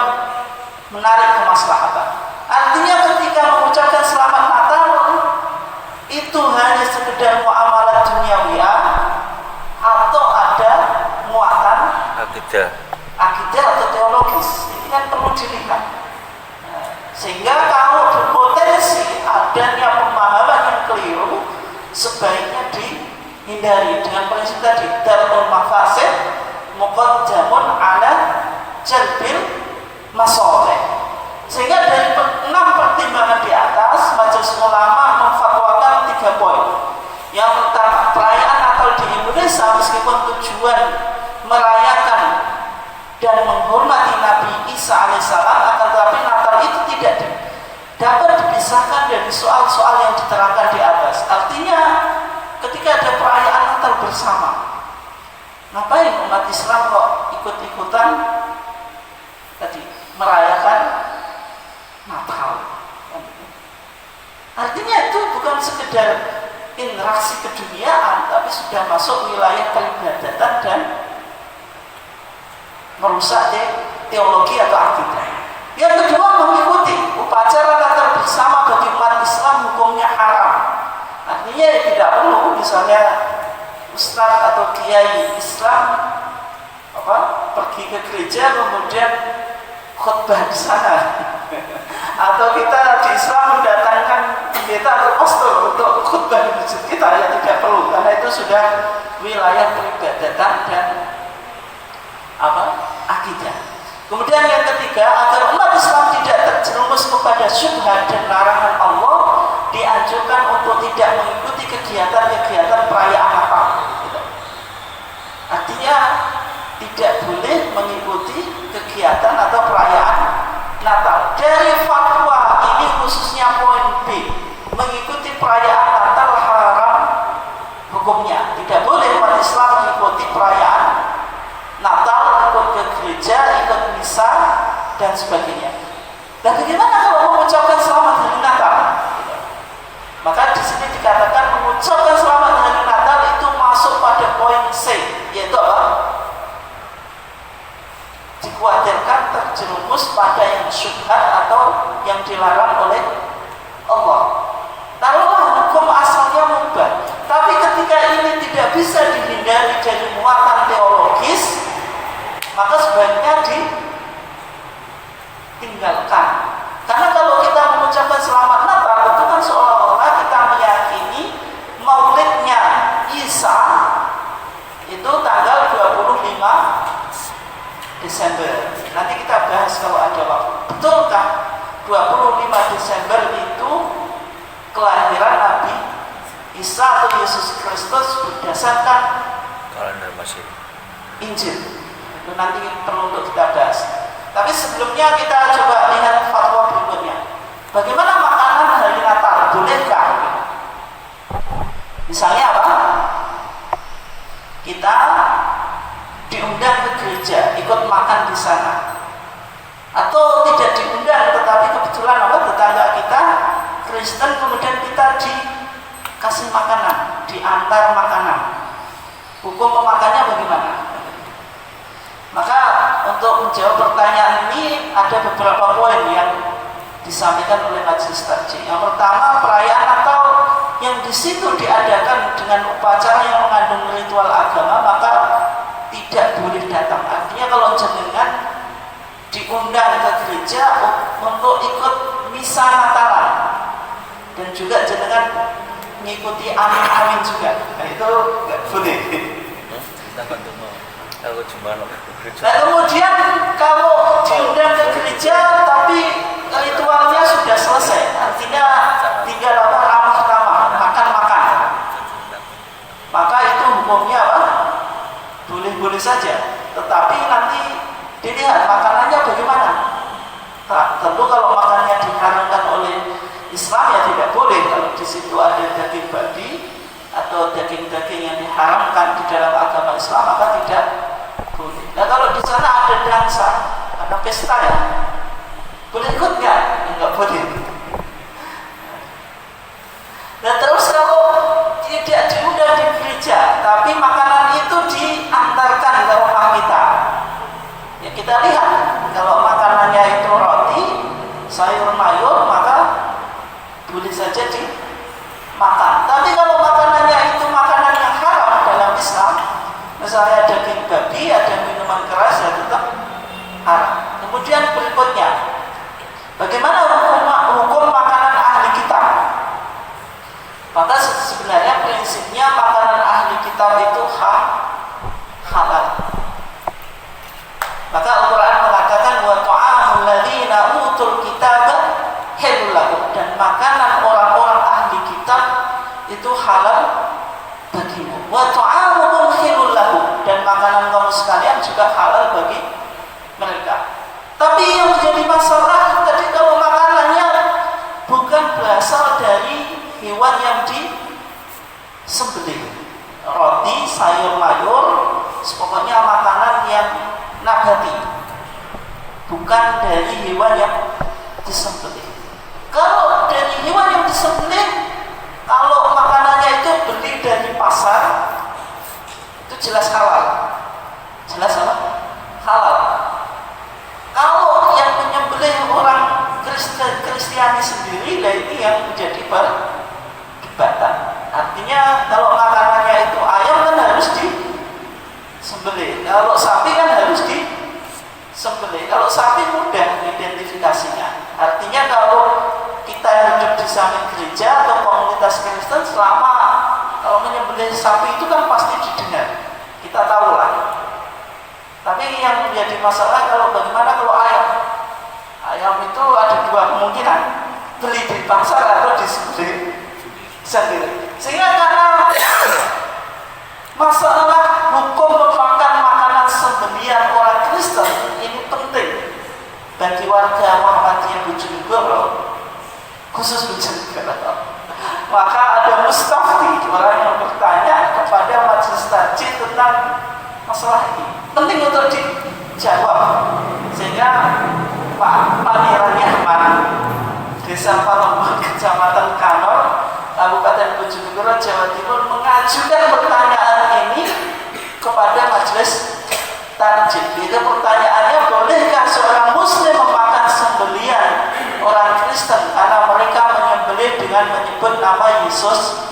menarik kemaslahatan. Artinya ketika mengucapkan selamat Natal itu hanya sekedar muamalah duniawiyah atau ada muatan akidah atau teologis. Ini kan perlu dilihat. Sehingga kalau berpotensi adanya pemahaman yang keliru, sebaiknya dihindari dengan prinsip tadi, darul mafasid muqaddamun ala jalbil masalih. Sehingga dari 6 pertimbangan di atas, Majelis Ulama memfatwakan 3 poin. Yang pertama, perayaan Natal di Indonesia meskipun tujuan merayakan dan menghormati Nabi Isa alaihissalam, akan tetapi Natal itu tidak dapat dipisahkan dari soal-soal yang diterangkan di atas. Artinya, ketika ada perayaan Natal bersama, ngapain umat Islam kok ikut-ikutan tadi merayakan Natal? Artinya itu bukan sekedar interaksi keduniaan, tapi sudah masuk wilayah peribadatan dan merusak teologi atau akidah. Yang kedua, mengikuti upacara Natal bersama bagi umat Islam hukumnya haram. Artinya tidak perlu misalnya ustaz atau kiai Islam pergi ke gereja kemudian khutbah di sana. Atau kita di Islam mendatangkan pendeta atau pastor untuk khutbah di masjid kita, ya tidak perlu, karena itu sudah wilayah peribadatan dan akidah. Kemudian yang ketiga, agar umat Islam tidak terjerumus kepada syubhat dan larangan Allah, dianjurkan untuk tidak mengikuti kegiatan-kegiatan perayaan Natal. Artinya tidak boleh mengikuti kegiatan atau perayaan Natal. Dari fatwa ini khususnya poin B, mengikuti perayaan Natal haram hukumnya. Tidak boleh umat Islam mengikuti perayaan Natal, ikut ke gereja, ikut misa dan sebagainya. Dan bagaimana kalau mengucapkan selamat hari Natal? Maka di sini dikatakan mengucapkan selamat hari Natal itu masuk pada poin C, yaitu apa? Dikhawatirkan terjerumus pada yang syubhat atau yang dilarang oleh Allah. Taruhlah berdasarkan kalender Masih. Injil. Itu nanti perlu untuk kita bahas. Tapi sebelumnya kita coba lihat fatwa berikutnya. Bagaimana makanan hari Natal? Bolehkah? Misalnya apa? Kita diundang ke gereja, ikut makan di sana. Atau tidak diundang, tetapi kebetulan apa? Tetangga kita Kristen, kemudian kita dikasih makanan, diantar makanan. Hukum memakannya bagaimana? Maka untuk menjawab pertanyaan ini ada beberapa poin yang disampaikan oleh Majelis Tarjih. Yang pertama, perayaan Natal yang di situ diadakan dengan upacara yang mengandung ritual agama, maka tidak boleh datang. Artinya kalau jenengan diundang ke gereja untuk ikut misa Natalan dan juga jenengan mengikuti amin-amin juga, nah itu nggak boleh. Nah kemudian kalau diundang ke gereja tapi ritualnya sudah selesai, artinya tinggal ramah-ramah, makan-makan, maka itu hukumnya apa? Boleh-boleh saja, tetapi nanti dilihat makanannya bagaimana. Nah, tentu kalau makanannya diharamkan oleh Islam ya tidak boleh. Kalau di situ ada daging babi atau daging-daging yang diharamkan di dalam agama Islam, maka tidak boleh. Nah kalau di sana ada dansa, ada pesta ya, boleh ikut nggak? Nggak boleh. Nah terus kalau tidak diundang di gereja, tapi makanan itu diantarkan ke rumah kita, ya kita lihat kalau makanannya itu roti, sayur mayur, maka boleh saja dimakan. Tapi kalau makanannya itu makanan yang haram dalam Islam, misalnya daging babi, ada minuman keras, ya tetap haram. Kemudian berikutnya, bagaimana hukum makanan ahli kitab? Maka sebenarnya prinsipnya makanan ahli kitab itu halal. Maka Al-Quran mengatakan wa ta'amul ladzina utul kitaba halal lakum, dan makanan orang-orang ahli kitab itu halal bagimu. Wa ta'amuhum halal lakum, dan makanan kamu sekalian juga halal bagi mereka. Tapi yang menjadi masalah tadi, kalau makanannya bukan berasal dari hewan yang disembelih, roti, sayur mayur, pokoknya makanan yang nabati, bukan dari hewan yang disembelih. Kalau dari hewan yang disembelih, kalau makanannya itu beli dari pasar, itu jelas halal. Jelas apa? Halal. Kalau yang menyembelih orang Kristiani sendiri, nah ini yang menjadi perdebatan. Artinya kalau makanannya itu ayam kan harus disembelih, kalau sapi kan harus disembelih. Kalau sapi mudah identifikasinya. Artinya kalau kita hidup di samping gereja atau komunitas Kristen, selama kalau menyembelih sapi itu kan pasti didengar, kita tahu lah. Tapi yang menjadi masalah kalau bagaimana kalau ayam. Ayam itu ada dua kemungkinan, beli di pasar atau disembelih sendiri. Sehingga karena masalah hukum memakan makanan sembelihan orang Kristen ini penting bagi warga Muhammadiyah Bojonegoro, khusus Bojonegoro. Maka ada mustafti, orang yang bertanya kepada Majelis Tarjih tentang masalah ini. Penting untuk dijawab, sehingga Pak Pangeran Yahman, Desa Palembang, Kecamatan Kanor, Kabupaten Bojonegoro, Jawa Timur, mengajukan pertanyaan ini kepada Majelis Tarjih. Itu pertanyaannya, bolehkah seorang Muslim memakan sembelihan orang Kristen karena mereka menyembelih dengan menyebut nama Yesus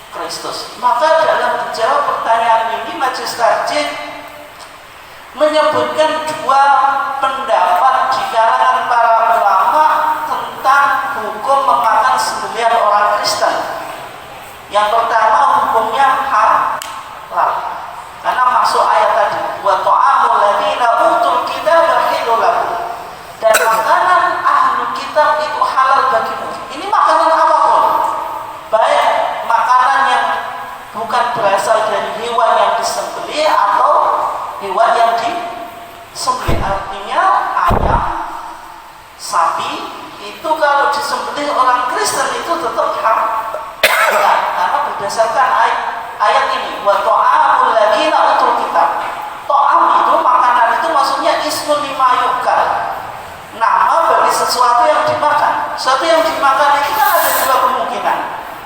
Kristus? Maka dalam menjawab pertanyaan ini, Majelis Tarjih menyebutkan dua pendapat di kalangan para ulama tentang hukum memakan sembelihan orang Kristen. Yang pertama, hukumnya halal, karena masuk ayat tadi, wa ta'amul ladzina utul kitaba halal lakum, dan makanan ahli kitab itu halal bagimu. Ini makanan apapun, baik makanan yang bukan berasal dari berdasarkan ayat ini, wa ta'amul ladzina utul kitab. Ta'am itu makanan itu maksudnya ismun lima yukal, nama bagi sesuatu yang dimakan. Sesuatu yang dimakan itu kan ada dua kemungkinan,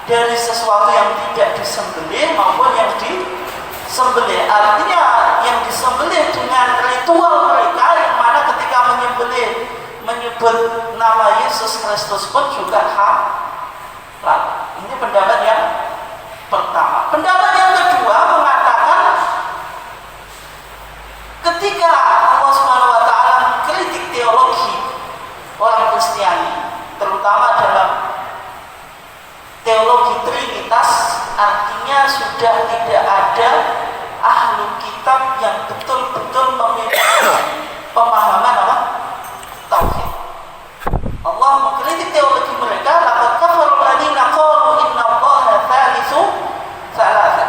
dari sesuatu yang tidak disembelih maupun yang disembelih. Artinya yang disembelih dengan ritual mereka, yang mana ketika menyembelih menyebut nama Yesus Kristus pun juga halal. Ini pendapat yang pertama. Pendapat yang kedua mengatakan ketika Allah Subhanahu wa taala mengkritik teologi orang Kristiani, terutama dalam teologi Trinitas, artinya sudah tidak ada ahlu kitab yang betul-betul memiliki pemahaman apa? Tauhid. Allah mengkritik teologi mereka, laqad kafara alladziina qalu innallaha tsalitsu tsalatsa.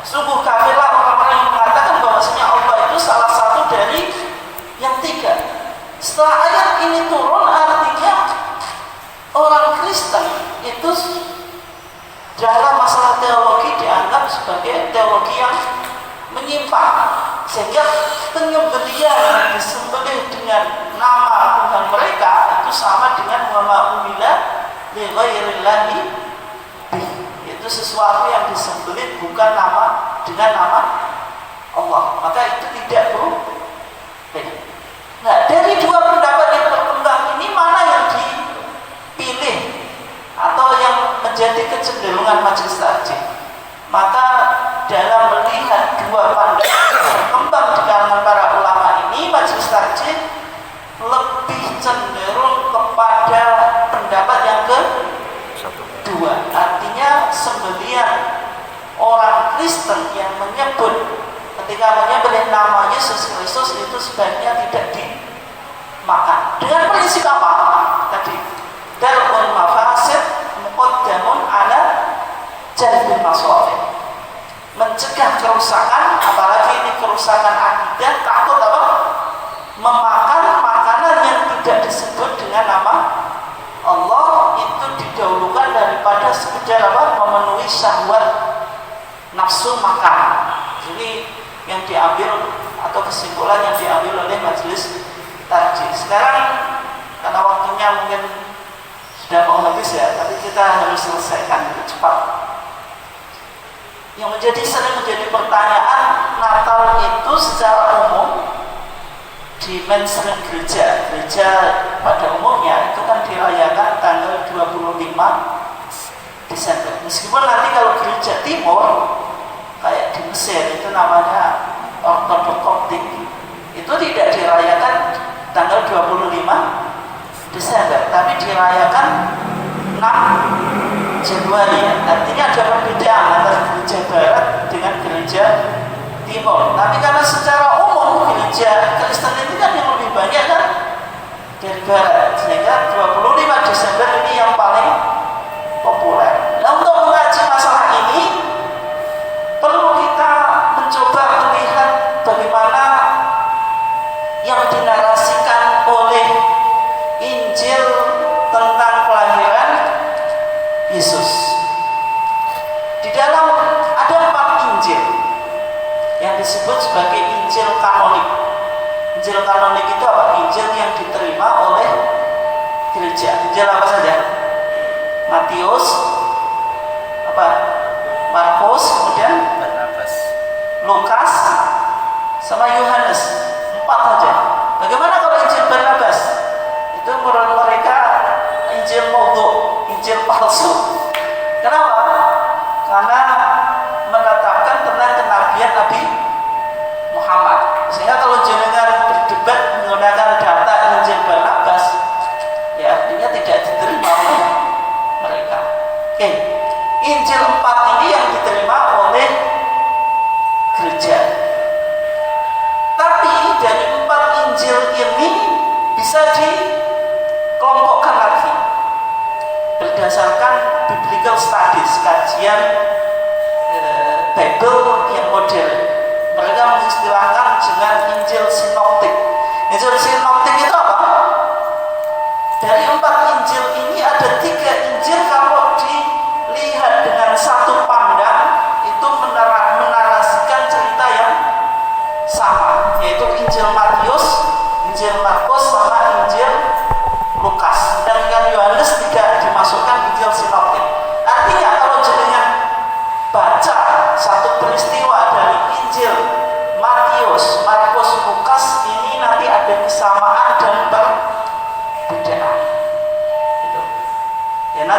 Sungguh kafirlah orang-orang yang mengatakan bahwasanya Allah itu salah satu dari yang tiga. Setelah ayat ini turun, artinya orang Kristen itu dalam masalah teologi dianggap sebagai teologi yang menyimpang, sehingga penyembelihan yang disembelih dengan nama Tuhan mereka itu sama dengan wa ma'umila li ghairillahi bih. Itu sesuatu yang disembelih bukan dengan nama Allah, maka itu tidak boleh. Nah, dari dua pendapat yang berkembang ini, mana yang dipilih atau yang menjadi kecenderungan majelis taklim? Maka dalam melihat dua pandangan berkembang di kalangan para ulama ini, majelis taklim lebih cenderung kepada pendapat yang kedua. Artinya sembelihan orang Kristen yang menyebut, ketika menyembelih nama Yesus Kristus itu sebaiknya tidak dimakan. Dengan prinsip apa? Tadi, darul mafasid muqaddamun ala jalbil masalih. Mencegah kerusakan, apalagi ini kerusakan akidah, takut apa? Memakan makanan yang tidak disebut dengan nama Allah itu didahulukan daripada sekedar apa? Memenuhi syahwat nafsu makan. Jadi yang diambil atau kesimpulan yang diambil oleh majelis tadi. Sekarang karena waktunya mungkin sudah mau habis ya, tapi kita harus selesaikan itu cepat. Yang sering menjadi pertanyaan, Natal itu secara umum di mainstream gereja pada umumnya itu kan dirayakan tanggal 25 Desember. Meskipun nanti kalau gereja timur kayak di Mesir itu namanya Ortodok Koptik, itu tidak dirayakan tanggal 25 Desember, tapi dirayakan 6 Januari. Artinya ada perbedaan antara gereja barat dengan gereja timur. Tapi karena secara umum gereja Kristen itu kan yang lebih banyak kan dari barat, sehingga 25 Desember ini yang paling populer. Nah, untuk mengaji masalah ini perlu kita mencoba melihat bagaimana yang dinarasikan oleh Injil tentang kelahiran Yesus. Di dalam ada 4 Injil yang disebut sebagai Injil kanonik. Injil kanonik itu apa? Injil yang diterima oleh gereja. Injil apa saja? Matius, Markus, kemudian Lukas, sama Yohanes. 4 saja. Bagaimana kalau Injil Barnabas? Itu menurut mereka Injil mogok, Injil palsu. Kenapa? Karena menetapkan tentang kenabian Nabi Muhammad. Sehingga kalau jenengan berdebat menggunakan data Injil Barnabas, ya artinya tidak diterima oleh mereka. Oke, Injil 4 ini yang diterima oleh gereja. Tapi dari 4 Injil ini bisa dikelompokkan lagi berdasarkan biblical studies, kajian Bible yang modern. Mereka mengistilahkan dengan Injil sinoptik. Injil sinoptik itu apa? Dari 4 Injil ini ada 3 Injil kalau dilihat dengan satu pandang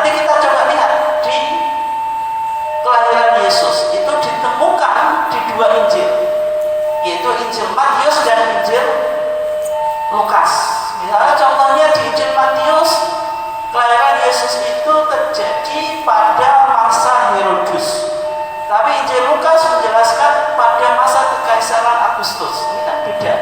Nanti kita coba lihat di kelahiran Yesus itu ditemukan di dua Injil, yaitu Injil Matius dan Injil Lukas. Misalnya contohnya di Injil Matius, kelahiran Yesus itu terjadi pada masa Herodus. Tapi Injil Lukas menjelaskan pada masa Kekaisaran Agustus. Ini kan beda.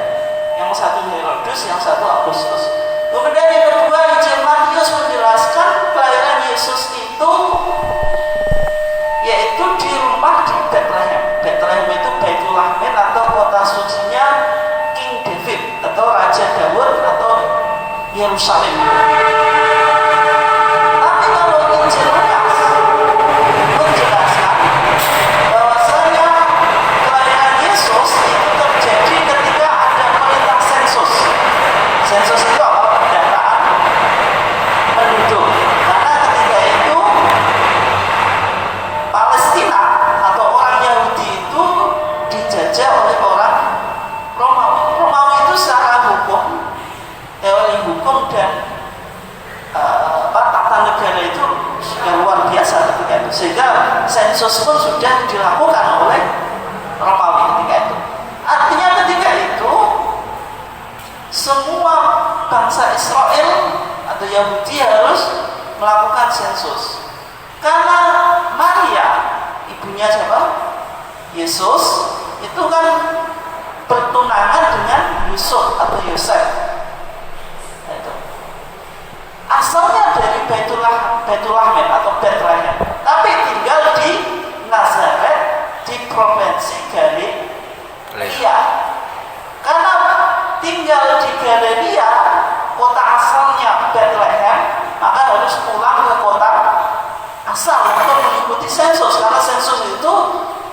Yang satu Herodus, yang satu Agustus. Kemudian yang kedua, Injil Matius menjelaskan kelahiran Yesus itu yaitu di rumah di Bethlehem. Bethlehem itu Baitulahmin atau kota sucinya King David atau Raja Daud atau Yerusalem. Tapi kalau Injil Lukas menjelaskan bahwasanya kelahiran Yesus itu terjadi ketika ada perintah sensus. Sensus itu apa? Pendataan penduduk. Karena ketika itu Palestina atau orang Yahudi itu dijajah oleh orang Romawi. Romawi itu secara hukum, teori hukum dan tata negara itu sudah luar biasa ketika itu, sehingga sensus pun sudah dilakukan oleh Romawi ketika itu. Artinya ketika itu semua bangsa Israel atau Yahudi harus melakukan sensus. Karena Maria, ibunya siapa? Yesus, itu kan bertunangan dengan Yusuf atau Yosef. Itu. Asalnya dari Baitulahmin atau Bethlehem, tapi tinggal di Nazaret di provinsi Galilea. Karena tinggal di Galilea, kota asalnya Bethlehem, maka harus pulang ke kota asal untuk mengikuti sensus, karena sensus itu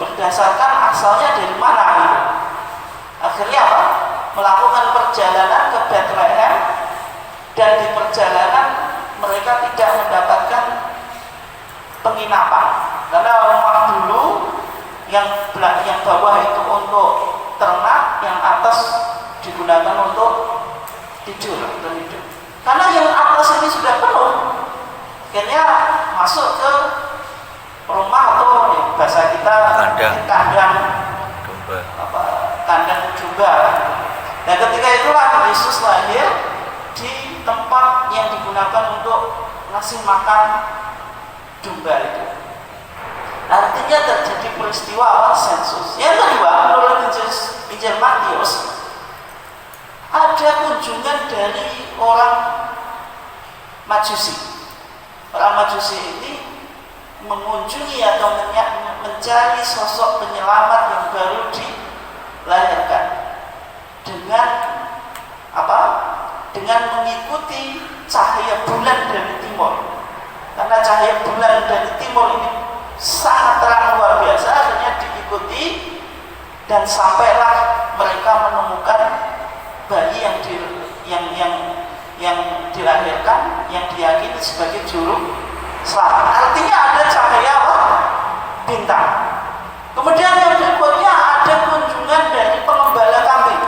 berdasarkan asalnya dari mana gitu. Akhirnya apa? Melakukan perjalanan ke Bethlehem, dan di perjalanan mereka tidak mendapatkan penginapan karena rumah dulu yang bawah itu untuk ternak, yang atas digunakan untuk tidur. Karena yang atas ini sudah penuh, akhirnya masuk ke rumah atau bahasa kita kandang domba. Dan ketika itulah Yesus lahir di tempat yang digunakan untuk ngasih makan domba itu. Artinya terjadi peristiwa sensus. Yang kedua, menurut Injil Matius, ada kunjungan dari orang Majusi. Orang Majusi ini mengunjungi atau mencari sosok penyelamat yang baru dilahirkan dengan apa? Dengan mengikuti cahaya bulan dari timur. Karena cahaya bulan dari timur ini sangat terang luar biasa, akhirnya diikuti dan sampailah mereka menemukan bayi yang dilahirkan, yang diyakini sebagai juru selamat. Artinya ada cahaya apa? Bintang. Kemudian yang berikutnya ada kunjungan dari pengembala kambing.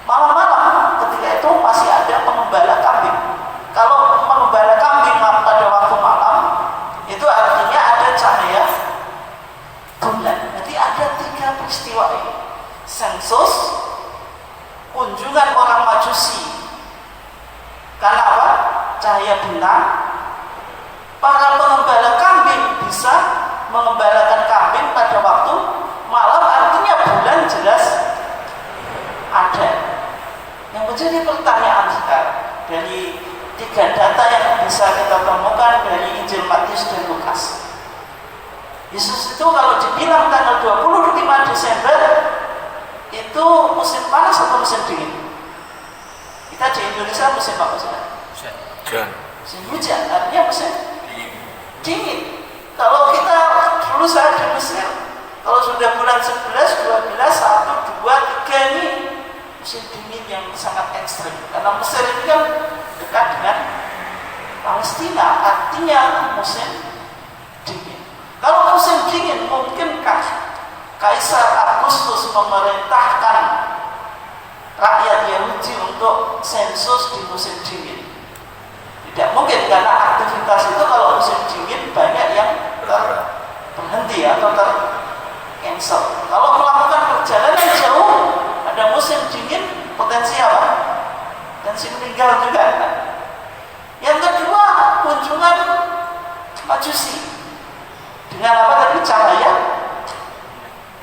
Malam-malam ketika itu masih ada pengembala kambing. Kalau pengembala kambing pada waktu malam, itu artinya ada cahaya bulan. Jadi ada 3 peristiwa ini: sensus, kunjungan orang Majusi karena apa? Cahaya bulan. Para pengembala kambing bisa mengembalakan kambing pada waktu malam, artinya bulan jelas ada. Yang menjadi pertanyaan sekarang dari 3 data yang bisa kita temukan dari Injil Matius dan Lukas, Yesus itu kalau dibilang tanggal 25 Desember itu musim panas atau musim dingin? Kita di Indonesia musim apa sih? Musim hujan, artinya musim dingin. Kalau kita dulu saya di Mesir, kalau sudah bulan 11, 12, 1, 2, 3 ini musim dingin yang sangat ekstrim. Karena Mesir ini kan dekat dengan Palestina, artinya musim dingin. Kalau musim dingin, mungkinkah Kaisar Agustus memerintahkan rakyat Yahudi untuk sensus di musim dingin? Tidak mungkin, karena aktivitas itu kalau musim dingin banyak yang terhenti atau cancel. Kalau melakukan perjalanan jauh ada musim dingin, potensi apa? Potensi meninggal juga. Yang kedua, kunjungan Majusi dengan apa tadi? Cahaya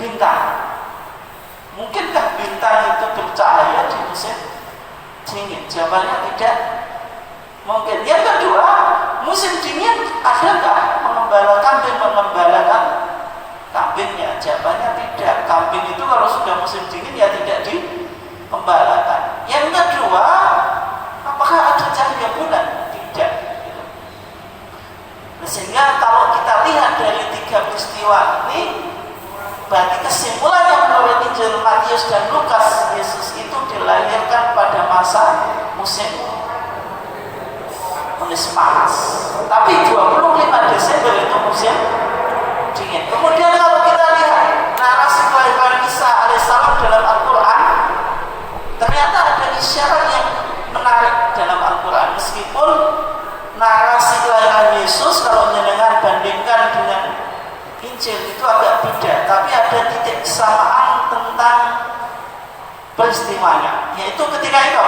bintang. Mungkinkah bintang itu bercahaya di musim dingin? Jawabannya tidak mungkin. Yang kedua, musim dingin adakah mengembala kambing mengembalakan kambingnya? Jawabannya tidak. Kambing itu kalau sudah musim dingin ya tidak digembalakan. Yang kedua, apakah ada cahaya bulan? Tidak. Sehingga kalau kita lihat dari 3 peristiwa ini, berarti kesimpulannya menurut Injil Matius dan Lukas, Yesus itu dilahirkan pada masa musim panas. Tapi 25 Desember itu musim dingin. Kemudian kalau kita lihat narasi kelahiran Isa alaihissalam dalam Al-Quran, ternyata ada isyarat yang menarik dalam Al-Quran. Meskipun narasi kelahiran Yesus kalau jenengan bandingkan dengan Injil itu agak beda, tapi ada titik kesamaan tentang peristiwanya, yaitu ketika itu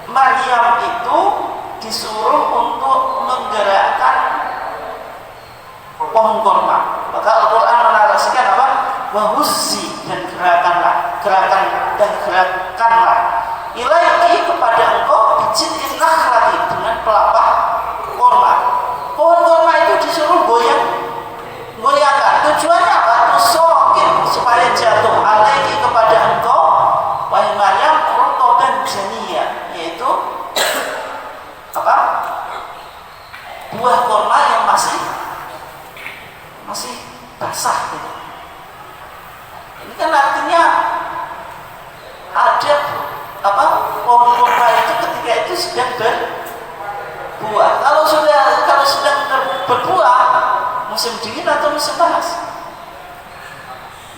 Maryam itu disuruh untuk menggerakkan pohon kurma. Maka Al-Quran menarasikan apa? Wahuzzi, dan gerakanlah ilaiki kepada engkau bijit nakhlati, dengan pelapa kurma. Pohon kurma itu disuruh goyangkan. Tujuannya apa? Tusokin, supaya jatuh alaiki kepada engkau wahai Maryam rotoban janiyah, yaitu apa? Buah kurma yang masih basah gitu. Ini kan artinya ada apa? Pohon kurma itu ketika itu sedang berbuah. Kalau sedang berbuah, musim dingin atau musim panas?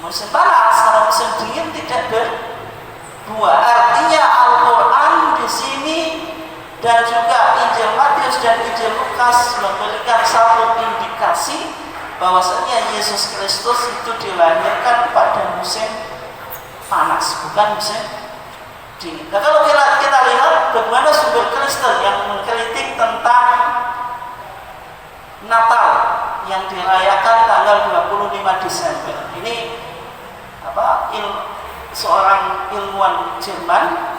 Musim panas. Kalau musim dingin tidak berbuah. Artinya Al-Quran di sini dan juga Injil Matius dan Injil Lukas memberikan satu indikasi bahwasanya Yesus Kristus itu dilahirkan pada musim panas, bukan musim dingin. Nah, kalau kita lihat bagaimana sumber Kristen yang mengkritik tentang Natal yang dirayakan tanggal 25 Desember. Ini seorang ilmuwan Jerman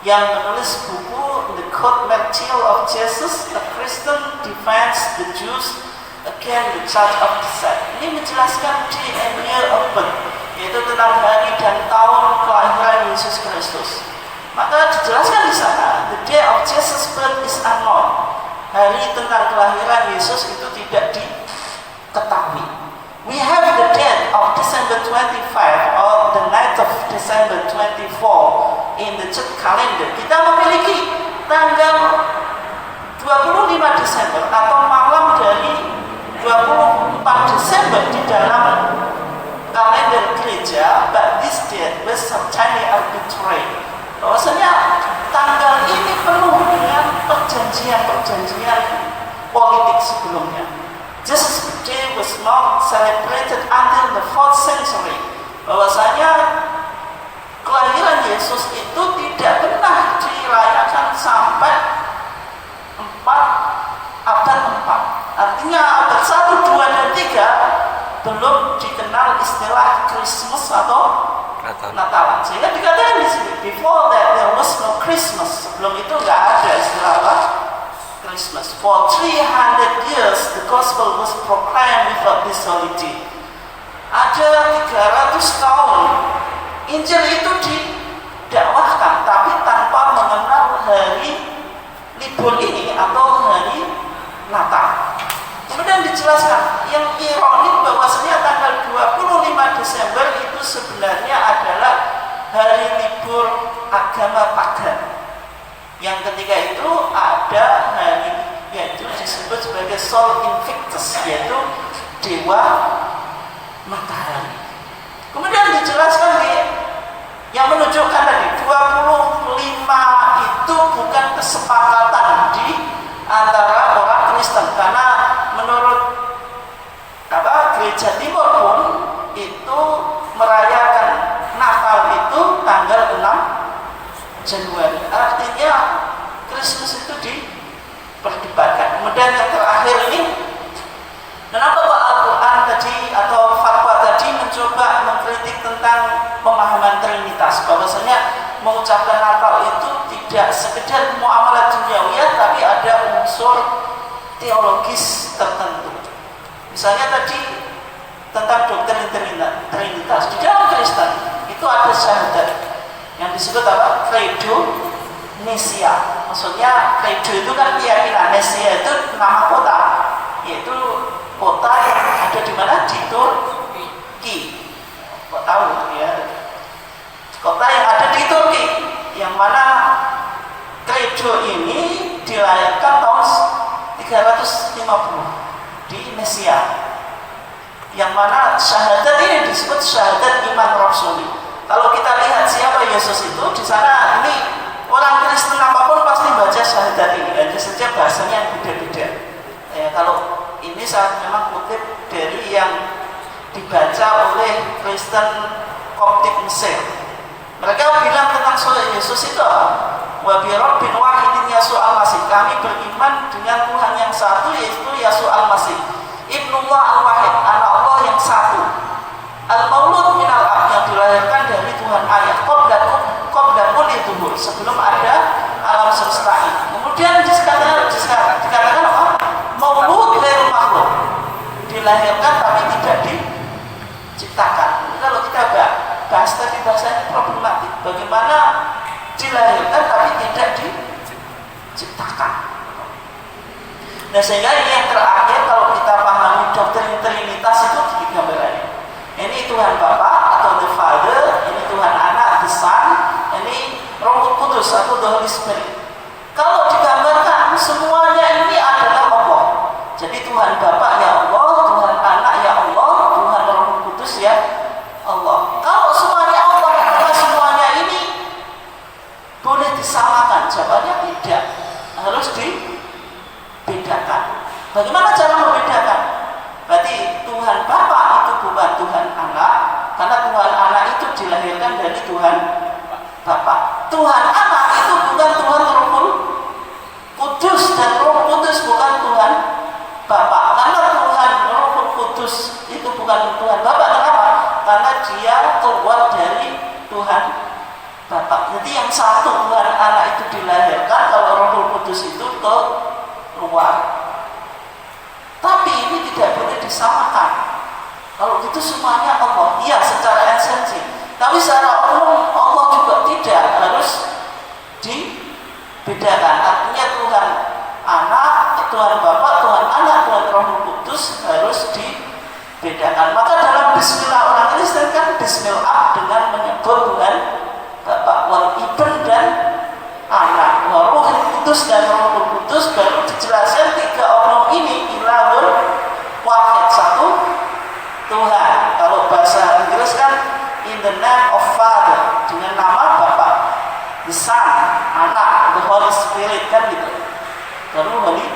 yang menulis buku The Code Martial of Jesus, A Christian Defends the Jews Against the Charge of Descent. Ini menjelaskan the year of birth, yaitu tentang hari dan tahun kelahiran Yesus Kristus. Maka dijelaskan di sana, the day of Jesus' birth is unknown. Hari tentang kelahiran Yesus itu tidak diketahui. We have the date of December 25 or the night of December 24 in the church calendar. Kita memiliki tanggal 25 Desember atau malam dari 24 Desember di dalam kalender gereja, but this date was certainly arbitrary. Bahwasanya tanggal ini penuh dengan perjanjian politik sebelumnya. Jesus' birthday was not celebrated until the 4th century. Bahwasanya kelahiran Yesus itu tidak pernah dirayakan sampai abad 4. Artinya abad 1, 2, dan 3 belum dikenal istilah Christmas atau Natalan. Sehingga dikatakan di sini, before that there was no Christmas. Sebelum itu nggak ada istilah apa? Christmas. For 300 years the gospel was proclaimed without this holiday. Ada 300 tahun Injil itu didakwahkan, tapi tanpa mengenal hari libur ini atau hari Natal. Kemudian dijelaskan yang ironis bahwasanya tanggal 25 Desember itu sebenarnya adalah hari libur agama pagan. Yang ketika itu ada hari yaitu disebut sebagai Sol Invictus, yaitu dewa matahari. Kemudian dijelaskan yang menunjukkan tadi 25 itu bukan kesepakatan di struktur teologis tertentu. Misalnya tadi tentang doktrin Trinitas. Di dalam Kristen itu ada syahadat yang disebut apa? Credo Nesia. Maksudnya credo itu kan keyakinan, Nesia itu nama kota, yaitu kota yang ada di mana? Di Turki. Kok tahu ya? Kota yang ada di Turki, yang mana credo ini dilahirkan tahun 350 di Nesia, yang mana syahadat ini disebut syahadat iman rasuli. Kalau kita lihat siapa Yesus itu di sana, ini orang Kristen apapun pasti baca syahadat ini, hanya saja bahasanya yang beda-beda. Ya, kalau ini saya memang kutip dari yang dibaca oleh Kristen Koptik Mesir. Mereka bilang tentang Yesus itu wa bi rabbin wahidin Yesus al-Masih. Kami beriman dengan Tuhan yang satu, yaitu Yesus al-Masih, Ibnullah al-Wahid, anak Allah yang satu, al-maulud minal ab, yang dilahirkan dari Tuhan ayah, qabla kulli tuhur, sebelum ada alam semesta ini. Kemudian dikatakan apa? Maulud ghairu makhluk, dilahirkan tapi tidak diciptakan. Jadi kalau kita bahas tadi bahasanya problematik, bagaimana dilahirkan tapi tidak diciptakan. Nah, sehingga ini yang terakhir kalau kita pahami doktrin Trinitas itu di gambarannya. Ini Tuhan Bapa atau the Father, ini Tuhan Anak, the Son, ini Roh Kudus atau the Holy Spirit. Kalau digambarkan semuanya ini adalah Allah. Jadi Tuhan Bapa ya Allah, Tuhan Anak ya Allah, Tuhan Roh Kudus ya Allah. Kalau semuanya Allah, maka semuanya ini boleh disamakan? Jawabannya tidak, harus dibedakan. Bagaimana cara membedakan? Berarti Tuhan Bapa itu bukan Tuhan Anak, karena Tuhan Anak itu dilahirkan dari Tuhan Bapa. Tuhan Anak itu bukan Tuhan Roh Kudus, dan Roh Kudus bukan Tuhan Bapa. Karena Tuhan Roh Kudus itu bukan Tuhan Bapa. Kenapa? Karena dia keluar dari Tuhan Bapa. Jadi yang satu Tuhan Anak itu dilahirkan, kalau Roh Kudus itu keluar. Tapi ini tidak boleh disamakan. Kalau gitu semuanya Allah, iya secara esensi. Tapi secara umum Allah juga tidak, harus dibedakan. Artinya Tuhan Anak, Tuhan Bapa, Tuhan Anak, Tuhan Roh Kudus harus dibedakan. Maka dalam Bismillah orang Kristen kan Bismillah dengan menyebut Tuhan Bapa, wal Ibn dan Anak, Roh Kudus dan Roh Kudus, baru dijelaskan tiga oknum ini ilahul wahid, satu Tuhan. Kalau bahasa Inggris kan in the name of Father, dengan nama Bapa, the Son, Anak, the Holy Spirit, kan gitu. Baru Holy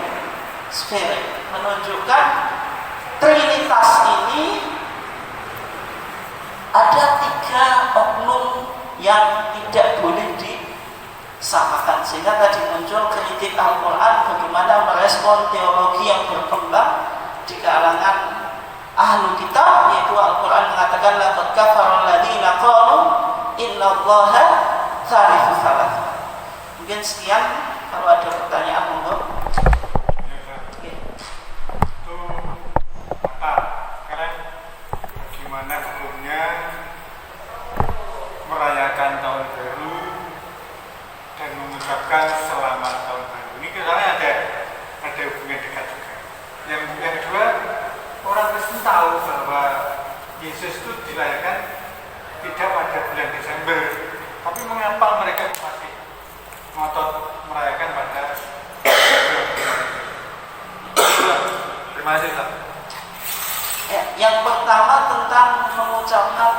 Spirit menunjukkan Trinitas ini ada tiga oknum yang tidak boleh disamakan. Sehingga tadi muncul kritik Al-Quran bagaimana merespon teologi yang berkembang di kalangan ahlu kitab, yaitu Al-Quran mengatakan laqad kafara alladziina qalu innallaha tsalitsu tsalatsa. Mungkin sekian, kalau ada pertanyaan monggo. Gimana hukumnya merayakan tahun baru dan mengucapkan selamat tahun baru? Ini karena ada hubungan dekat juga. Yang kedua, orang Kristen tahu bahwa Yesus itu dilahirkan tidak pada bulan Desember, tapi mengapa mereka masih ngotot merayakan pada bulan? Terima kasih, Pak. Ya, yang pertama tentang mengucapkan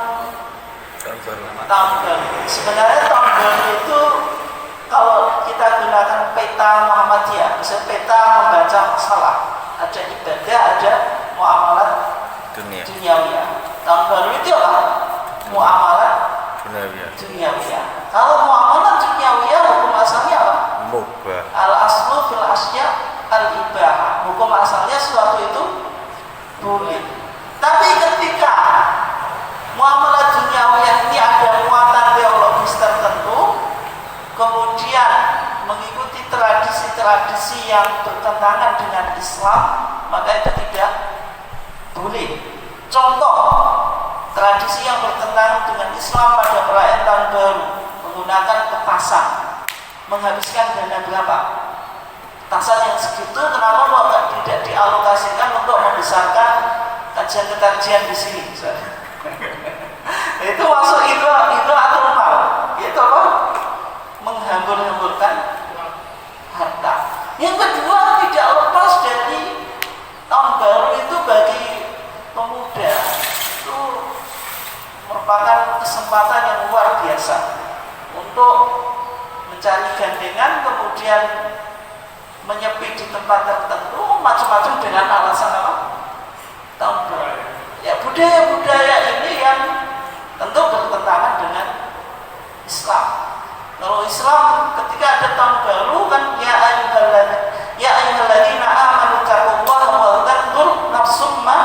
tahun baru. Sebenarnya tahun baru itu kalau kita gunakan peta Muhammadiyah, misalnya peta membaca masalah, ada ibadah, ada muamalat duniawiyah. Tahun baru itu apa? Muamalat duniawiyah. Kalau muamalat duniawiyah hukum asalnya apa? Mubah. Al aslu fil asya al ibahah. Hukum asalnya sesuatu itu boleh. Tapi ketika muamalah duniawiyah ini ada muatan teologis tertentu, kemudian mengikuti tradisi tradisi yang bertentangan dengan Islam, maka itu tidak boleh. Contoh tradisi yang bertentangan dengan Islam pada perayaan tahun baru, menggunakan petasan, menghabiskan dana berapa? Petasan yang segitu, kenapa kok tidak dialokasikan untuk membesarkan kajian-kajian di sini? Itu masuk itu anormal. Itu apa? Menghambur-hamburkan harta. Yang kedua, tidak lepas dari tahun baru itu bagi pemuda itu merupakan kesempatan yang luar biasa untuk mencari gandengan, kemudian menyepi di tempat tertentu, macam-macam dengan alasan apa? Tahun baru. Ya, budaya-budaya ini yang tentu bertentangan dengan Islam. Kalau Islam ketika ada tahun baru kan ya ayyuhalladzina amanu taqullaha wal tanzur nafsum ma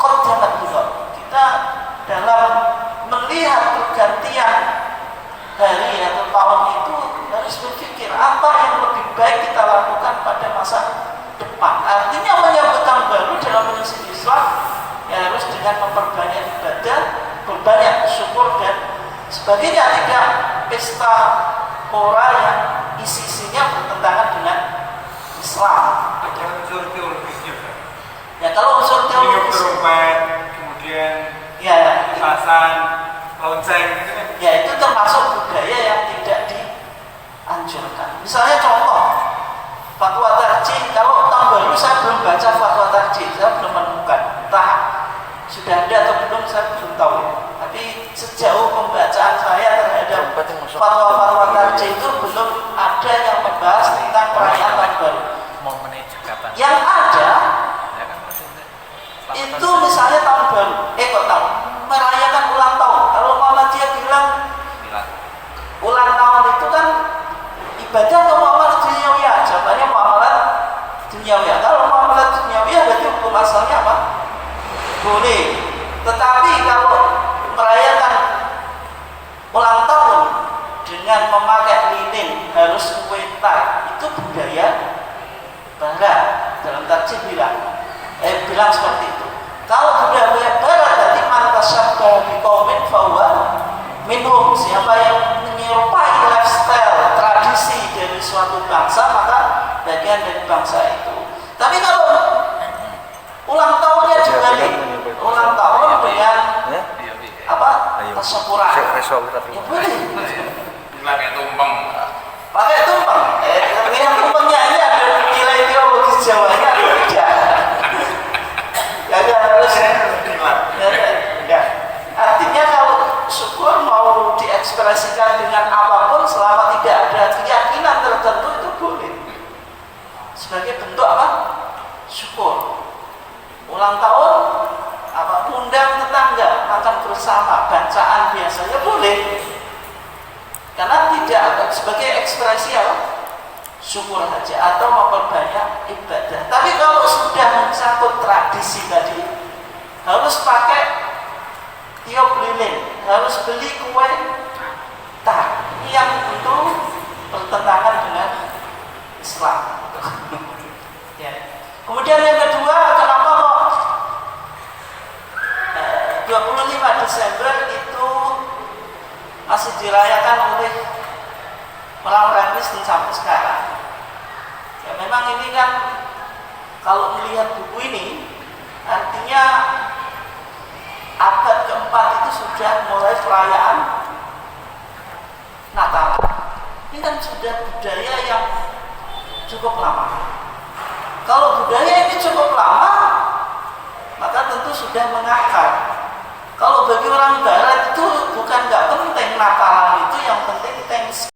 qaddamat lighad. Kita dalam melihat pergantian hari atau tahun itu harus berpikir apa yang lebih baik kita lakukan pada masa depan. Artinya menyambut tahun baru dalam prinsip Islam ya harus dengan memperbanyak ibadah, berbanyak syukur dan sebagainya, tidak pesta pora yang isi-isinya bertentangan dengan Islam. Ada unsur teologisnya, Pak. Ya kalau unsur teologis, kemudian ya petasan, lonceng, gitu kan? Ya itu termasuk budaya yang tidak dianjurkan. Misalnya contoh fatwa tarjih, kalau tahun baru saya belum baca fatwa tarjih, saya belum menemukan, entah sudah ada atau belum saya belum tahu. Tapi sejauh pembacaan saya terhadap fatwa-fatwa tarjih itu belum ada yang membahas tentang perayaan tahun baru. Yang ada itu misalnya tahun baru, merayakan ulang tahun. Kalau Muhammadiyah bilang ulang tahun itu kan ibadah atau muamalah duniawi? Jawabannya muamalah duniawi. Kalau muamalah duniawi berarti hukum asalnya apa? Boleh. Tetapi kalau merayakan ulang tahun dengan memakai lilin, harus kue tar, itu budaya barat. Dalam tarjih bilang seperti itu. Kalau budaya barat berarti man tasyabbaha biqaumin fahuwa minhum. Siapa yang menyerupai lifestyle tradisi dari suatu bangsa, maka bagian dari bangsa itu. Tapi kalau ulang tahunnya dibalik, ulang tahun dengan apa? Tasyukuran. Ya boleh. Pakai tumpeng. Pakai tumpeng. Yang tumpengnya ini ada nilai teologis Jawanya atau tidak? Ya harus. Ya. Artinya kalau syukur mau diekspresikan dengan apapun selama tidak ada keyakinan tertentu itu boleh. Sebagai bentuk apa? Syukur. Ulang tahun apa? Undang tetangga makan bersama, bacaan biasanya boleh. Karena tidak sebagai ekspresi apa? Syukur saja atau memperbanyak ibadah. Tapi kalau sudah mencangkut tradisi tadi, harus pakai tiup lilin, harus beli kue tar, yang tentu bertentangan dengan Islam. Ya. Kemudian yang kedua, kenapa kok 25 Desember itu masih dirayakan oleh orang Kristen sampai sekarang? Ya memang ini kan kalau melihat buku ini artinya abad keempat itu sudah mulai perayaan Natal. Ini kan sudah budaya yang cukup lama. Kalau budaya ini cukup lama, maka tentu sudah mengakar. Kalau bagi orang Barat itu bukan nggak penting Natalan itu, yang penting